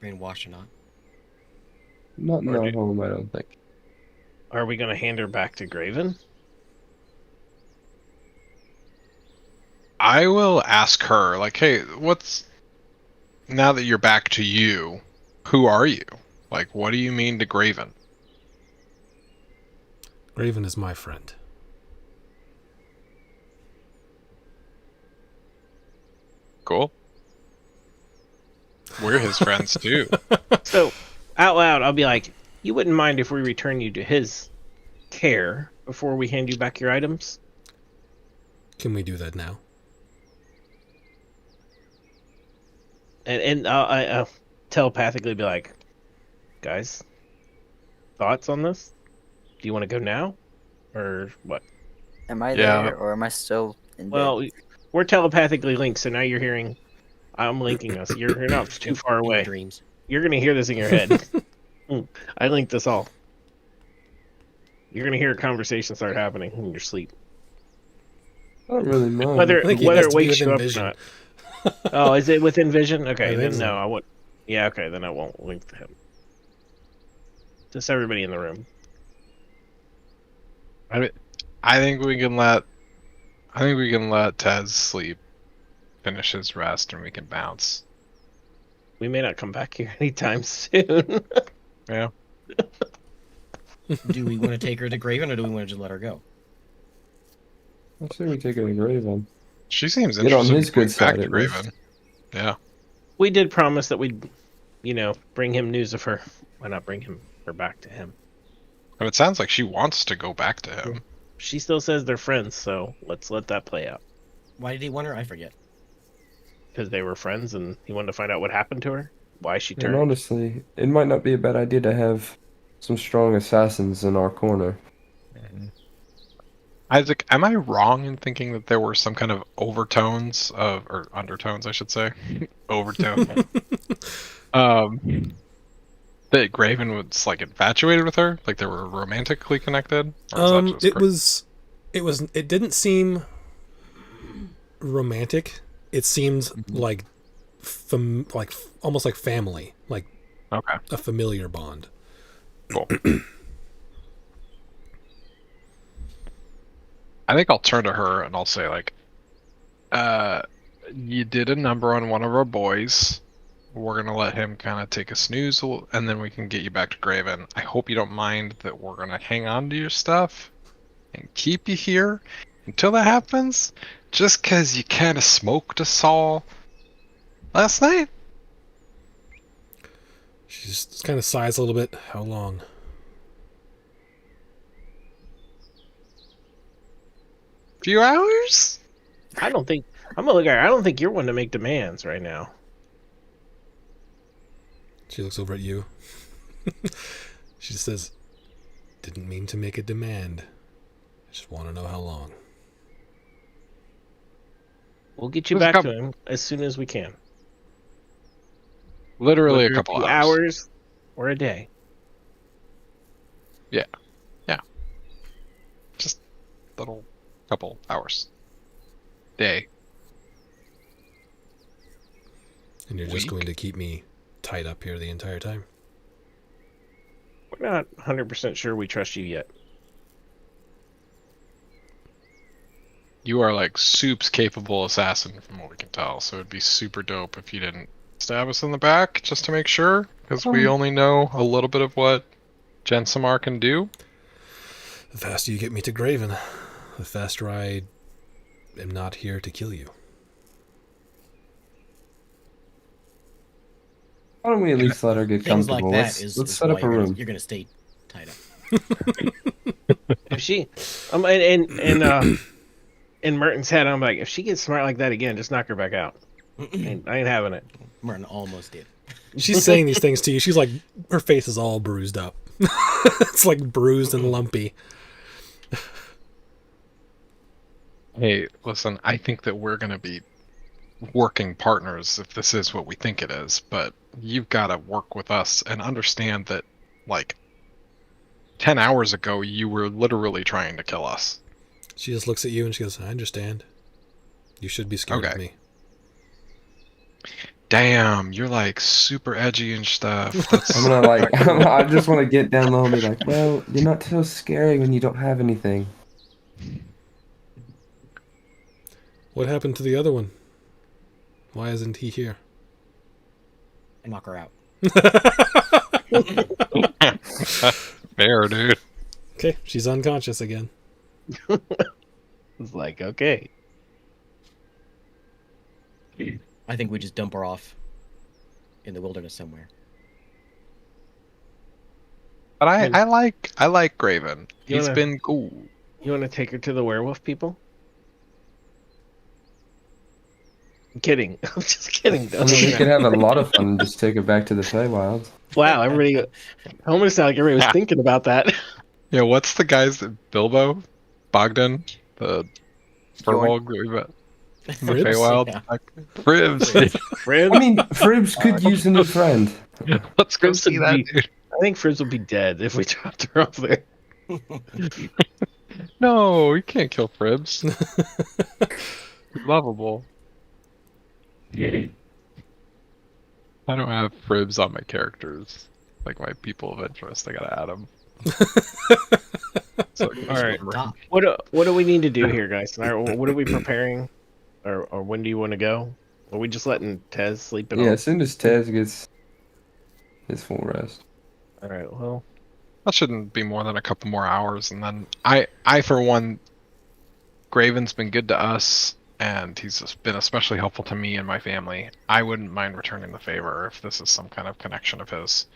brainwashed or not. Not in Or our do- home, I don't think. Are we gonna hand her back to Graven? I will ask her, like, hey, now that you're back to you, who are you? Like, what do you mean to Graven? Graven is my friend. Cool. We're his friends too. So, out loud, I'll be like, "You wouldn't mind if we return you to his care before we hand you back your items?" Can we do that now? And I'll telepathically be like, "Guys, thoughts on this? Do you want to go now, or what?" Am I Yeah. there or am I still in Well, we're telepathically linked, so now you're hearing. I'm linking us. You're not too far In your away. dreams. You're gonna hear this in your head. I linked us all. You're gonna hear a conversation start happening in your sleep. I don't really mind. Whether I think it whether has it to be wakes you within up vision. or not. Oh, is it within vision? I Okay, think then so. no, I won't. Yeah, okay, then I won't link to him. Just everybody in the room. I think we can let Tez sleep, finish his rest, and we can bounce. We may not come back here anytime soon. Yeah. Do we want to take her to Graven or do we want to just let her go? I'll say we take it to Graven. She seems Get on interested his in going good back side to at least. Graven. Yeah. We did promise that we'd, bring him news of her. Why not bring her back to him? But it sounds like she wants to go back to him. She still says they're friends, so let's let that play out. Why did he want her? I forget. Because they were friends, and he wanted to find out what happened to her, why she And turned. honestly, it might not be a bad idea to have some strong assassins in our corner. Isaac, am I wrong in thinking that there were some kind of overtones or undertones, I should say, overtone, that Graven was like infatuated with her, like they were romantically connected. Or was that just it didn't seem romantic. It seemed like almost like family, like okay, a familiar bond. cool. I think I'll turn to her and I'll say like, you did a number on one of our boys. We're gonna let him kind of take a snooze, and then we can get you back to Graven. I hope you don't mind that we're gonna hang on to your stuff and keep you here until that happens, just 'cause you kind of smoked us all last night. She just kind of sighs a little bit. How long? Few hours? I don't think I'm gonna look at her. I don't think you're one to make demands right now. She looks over at you. She says, "Didn't mean to make a demand. I just want to know how long." We'll get you Just a back couple- to him as soon as we can. Literally Whether a couple few hours. or a day. Just little couple hours. Day. And you're just Week? going to keep me tied up here the entire time? We're not 100% sure we trust you yet. You are like Soup's capable assassin from what we can tell, so it'd be super dope if you didn't stab us in the back just to make sure, because we only know a little bit of what Jensamar can do. The faster you get me to Graven, the faster I am not here to kill you. Why don't we at least let her get Things like comfortable? that Let's is set why up a room. You're gonna stay tied up. If she, in Merton's head, I'm like, if she gets smart like that again, just knock her back out. I ain't having it. Merton almost did. She's saying these things to you. She's like, her face is all bruised up. It's like bruised and lumpy. Hey, listen, I think that we're gonna be working partners if this is what we think it is, but you've got to work with us and understand that, like, 10 hours ago, you were literally trying to kill us. She just looks at you and she goes, "I understand. You should be scared of Okay. me." Damn, you're like super edgy and stuff. That's, I'm gonna like, I just want to get down low and be like, well, you're not so scary when you don't have anything. What happened to the other one? Why isn't he here? And knock her out. fair, dude. Okay, she's unconscious again. It's like, okay. I think we just dump her off in the wilderness somewhere. But I like Graven. You He's wanna- been cool. You want to take her to the werewolf people? I'm kidding. I'm just kidding. I mean, we could have a lot of fun and just take her back to the Feywilds. Wow, everybody. Almost sounded like everybody was thinking about that. Yeah, what's the guy's Bilbo? Bogdan? The Furbolg that we met? The Ribs? Feywild? Yeah. Fribs. Frizz, I mean, Fribs could use a new friend. Let's go Fribs see would that, be- dude. I think Frizz would be dead if we dropped her off there. No, you can't kill Fribs. He's lovable. I don't have Fribs on my characters. Like my people of interest, I gotta add them. So, All right. Top. What do we need to do here, guys? What are we preparing, or when do you want to go? Are we just letting Tez sleep it Yeah, off? as soon as Tez gets his full rest. All right. Well, that shouldn't be more than a couple more hours, and then I for one, Graven's been good to us, and he's just been especially helpful to me and my family. I wouldn't mind returning the favor if this is some kind of connection of his.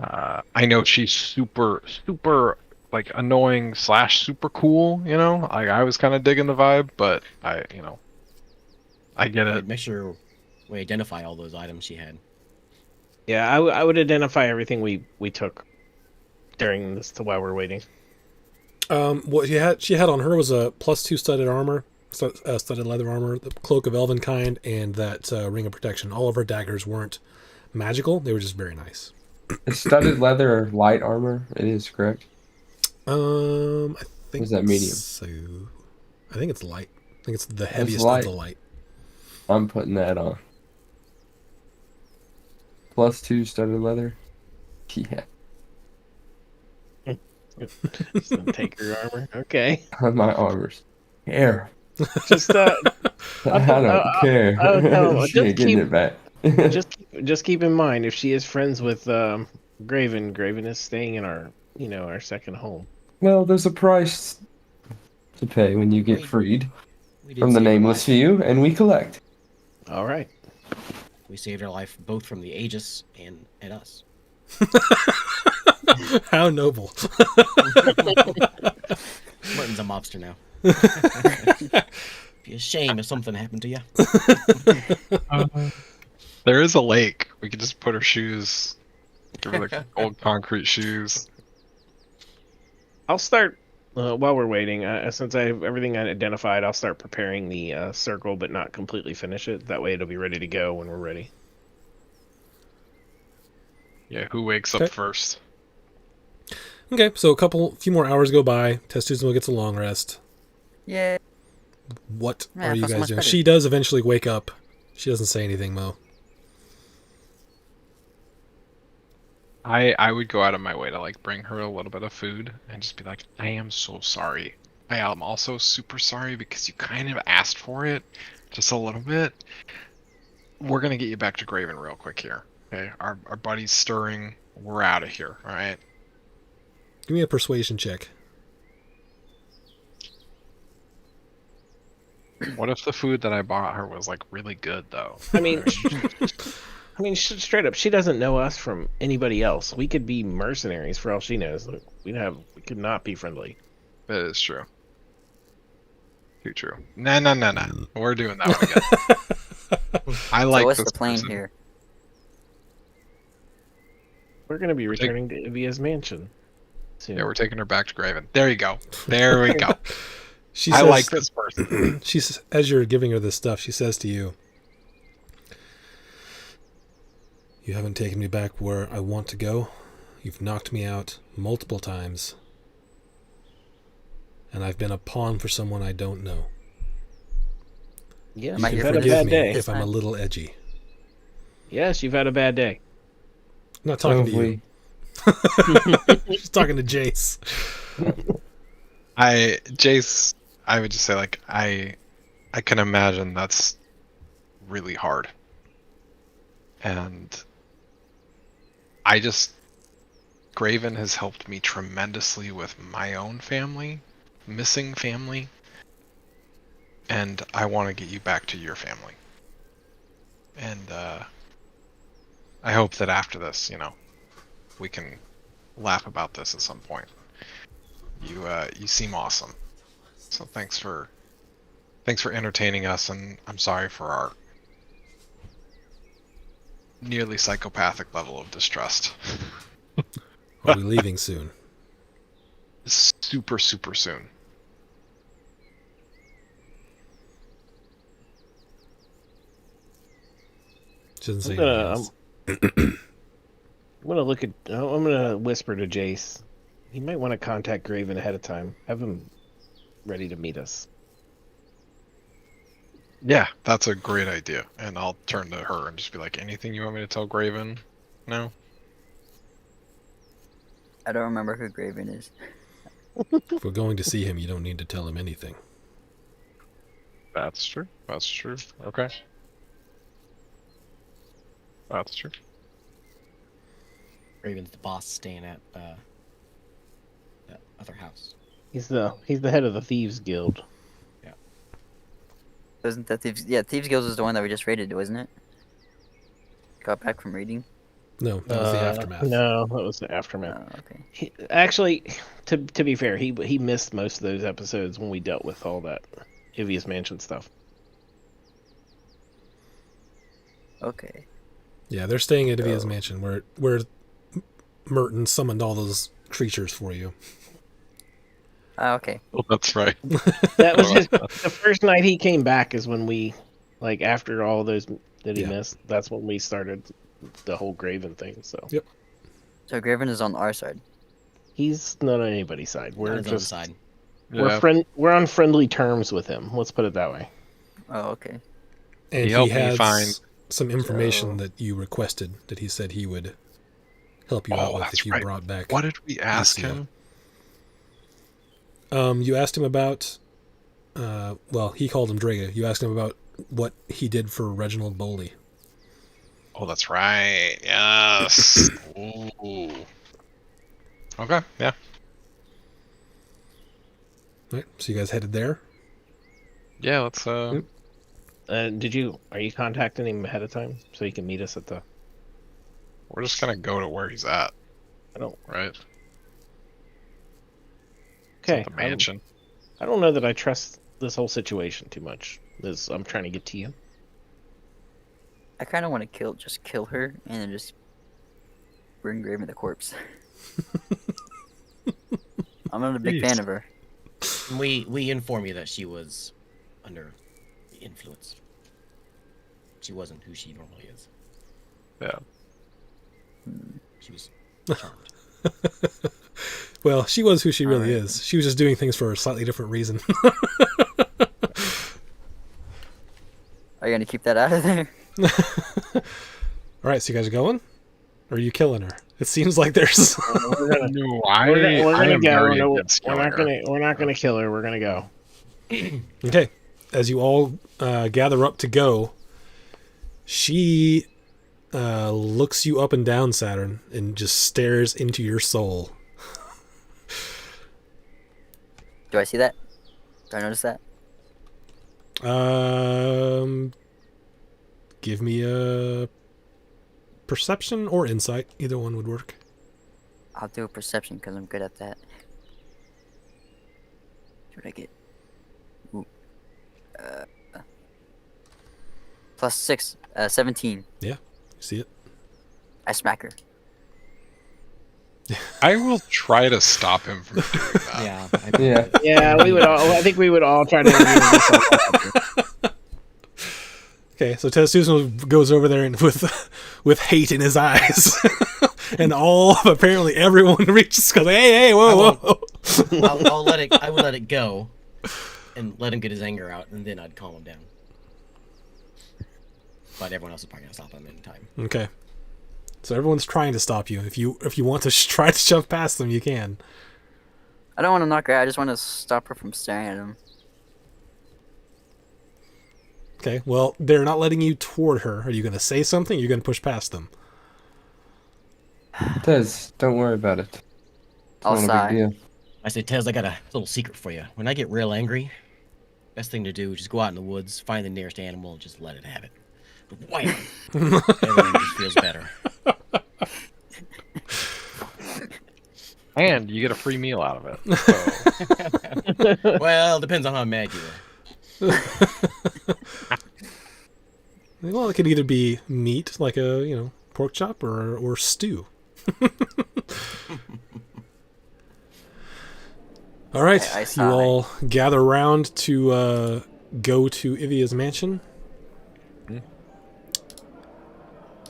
I know she's super like annoying / super cool, you know. I was kind of digging the vibe, but I get it. Make sure we identify all those items she had. yeah, I would identify everything we took during this to while we're waiting. What she had on her was a +2 studded armor, studded leather armor, the cloak of Elvenkind, and that ring of protection. All of her daggers weren't magical; they were just very nice. Is studded leather or light armor? It is, correct? I think Was that medium? So, I think it's light. I think it's the It's heaviest of light. the light. I'm putting that on. +2 studded leather. Yeah. So take your armor. Okay. My armor's hair. Just I don't care. I'll tell him, She ain't getting it back. just keep in mind if she is friends with Graven, Graven is staying in our our second home. Well, there's a price to pay when you get freed We did from the save her Nameless life. Few, and we collect. All right. We saved her life both from the Aegis and us. How noble. Merton's a mobster now. Be a shame if something happened to you. There is a lake. We could just put her shoes. Give her like old concrete shoes. I'll start while we're waiting. Since I have everything identified, I'll start preparing the circle, but not completely finish it. That way, it'll be ready to go when we're ready. Yeah, who wakes up Okay. first? Okay, so few more hours go by. Testuzo gets a long rest. Yeah. What Yeah, are you feel so guys much doing? better. She does eventually wake up. She doesn't say anything, Mo. I would go out of my way to like bring her a little bit of food and just be like, I am so sorry. I am also super sorry because you kind of asked for it just a little bit. We're gonna get you back to Graven real quick here. Okay, our buddy's stirring. We're out of here. All right. Give me a persuasion check. What if the food that I bought her was like really good though? I mean, straight up, she doesn't know us from anybody else. We could be mercenaries for all she knows. Like, we could not be friendly. That is true. Too true. No. We're doing that one again. I like So what's this the plan person. here? We're gonna be returning to Ivia's mansion soon. Yeah, we're taking her back to Graven. There you go. There we go. She I says, like this person. as you're giving her this stuff, she says to you, "You haven't taken me back where I want to go. You've knocked me out multiple times. And I've been a pawn for someone I don't know. Yes, Am I You you've can had a forgive bad me day. if I'm a little edgy." Yes, you've had a bad day. I'm not talking to So you. She's talking to Jace. Jace, I would just say like I can imagine that's really hard. And Graven has helped me tremendously with my own family, missing family, and I want to get you back to your family. And I hope that after this, we can laugh about this at some point. You seem awesome. So thanks for entertaining us, and I'm sorry for our nearly psychopathic level of distrust. Are we leaving soon? Super soon. She doesn't say I'm anything gonna, else. I'm gonna whisper to Jace. He might want to contact Graven ahead of time. Have him ready to meet us. Yeah, that's a great idea. And I'll turn to her and just be like, anything you want me to tell Graven? No? I don't remember who Graven is. If we're going to see him, you don't need to tell him anything. That's true. Okay. That's true. Raven's the boss staying at the other house. He's the head of the Thieves Guild. Wasn't that Thieves? Yeah, Thieves Guild was the one that we just raided, wasn't it? Got back from reading. No, that was the aftermath. No, that was the aftermath. Oh, okay. Actually, to be fair, he missed most of those episodes when we dealt with all that Ivia's Mansion stuff. Okay. Yeah, they're staying at Ivia's mansion where Merton summoned all those creatures for you. Okay. Well, that's right. That was just the first night he came back is when we, like, after all those that he Yeah. missed, that's when we started the whole Graven thing. So Yep. So Graven is on our side. He's not on anybody's side. On We're his own just side. Yeah. we're on friendly terms with him. Let's put it that way. Oh, okay. And He he helped me has find- some information So- that you requested that he said he would help you out Oh, with that's if you right. brought back. What did we ask Lucio. him? You asked him about. Well, he called him Draga. You asked him about what he did for Reginald Boley. Oh, that's right. Yes. Ooh. Okay. Yeah. Right. So you guys headed there. Yeah. Let's. Yep. Are you contacting him ahead of time so he can meet us at the? We're just gonna go to where he's at. I don't. Right. Okay. The mansion. I don't know that I trust this whole situation too much. I'm trying to get to you. I kind of want to just kill her, and then just bring Graven the corpse. I'm not a big fan of her. We inform you that she was under the influence. She wasn't who she normally is. Yeah. She was charmed. Well, she was who she really Alright. is. She was just doing things for a slightly different reason. Are you gonna keep that out of there? All right, so you guys are going, or are you killing her? It seems like there's. We're gonna, No, we're I gonna am go. very No, against we're killing not her. gonna. We're not gonna kill her. We're gonna go. Okay, as you all gather up to go, she looks you up and down, Saturn, and just stares into your soul. Do I see that? Do I notice that? Give me a perception or insight. Either one would work. I'll do a perception because I'm good at that. What did I get? Ooh. +6, 17. You see it? I smack her. I will try to stop him from doing that. Yeah. Yeah. Yeah, we would all. I think we would all try to. Okay, so Ted Susan goes over there and with hate in his eyes, and apparently everyone reaches goes, hey, whoa. I'll let it. I would let it go, and let him get his anger out, and then I'd calm him down. But everyone else is probably gonna stop him anytime. Okay, so everyone's trying to stop you. If you want to try to shove past them, you can. I don't want to knock her out. I just want to stop her from staring at him. Okay, well, they're not letting you toward her. Are you going to say something? Or are you going to push past them? Tez, don't worry about it. It's I'll not a sigh. big deal. I say, Tez, I got a little secret for you. When I get real angry, best thing to do is just go out in the woods, find the nearest animal, and just let it have it. Wham! Everything just feels better. And you get a free meal out of it. So. Well, depends on how mad you are. Well, it could either be meat, like a pork chop, or stew. All right, I you sigh. all gather around to go to Ivia's mansion.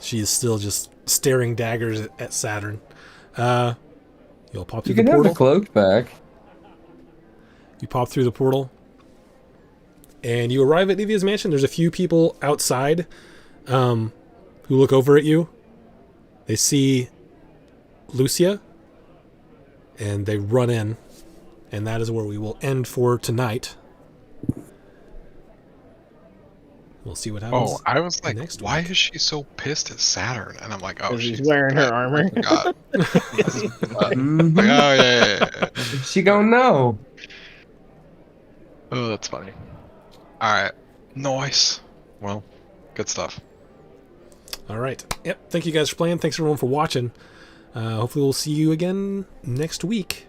She is still just staring daggers at Saturn. You'll pop through You the can have the portal. cloak back. You pop through the portal, and you arrive at Ivia's mansion. There's a few people outside who look over at you. They see Lucia, and they run in, and that is where we will end for tonight. We'll see what happens. Oh, I was like, next why week. is she so pissed at Saturn? And I'm like, oh, Because he's she's wearing her armor. God. Mhm. Like, oh yeah. She gonna know. Oh, that's funny. All right, nice. Well, good stuff. All right. Yep. Thank you guys for playing. Thanks everyone for watching. Hopefully we'll see you again next week.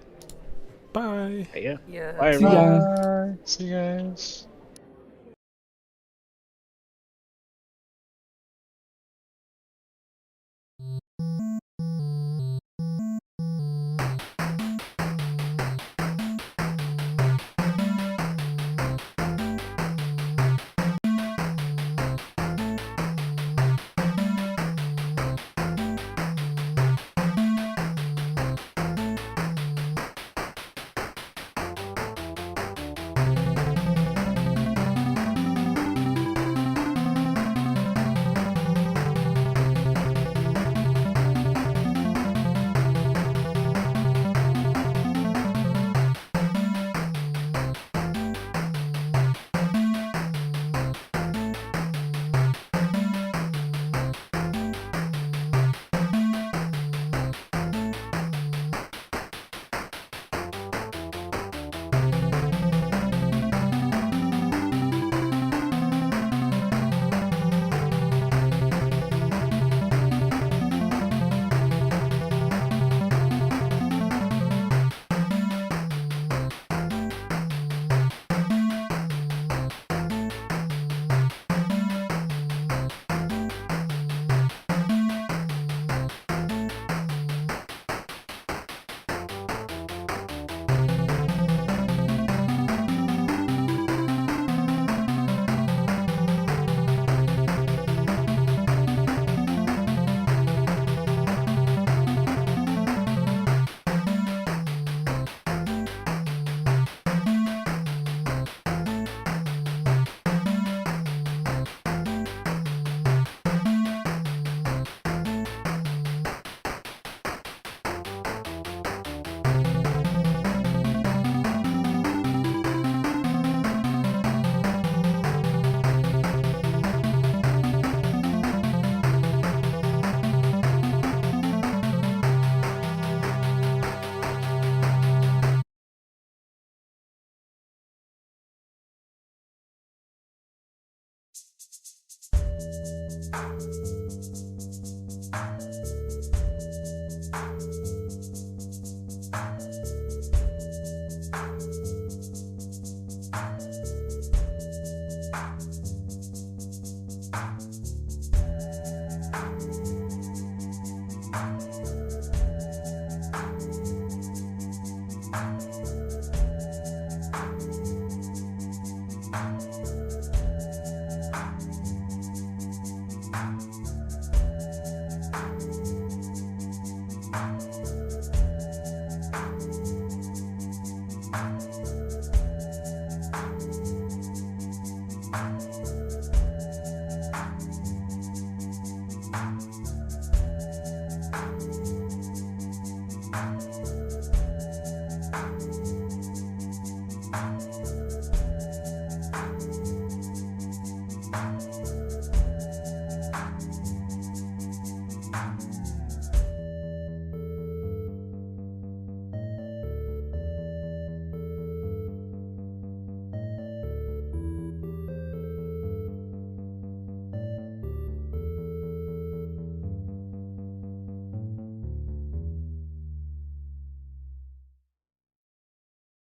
Bye. Yeah. Yeah. Bye, See everyone. ya. See you guys.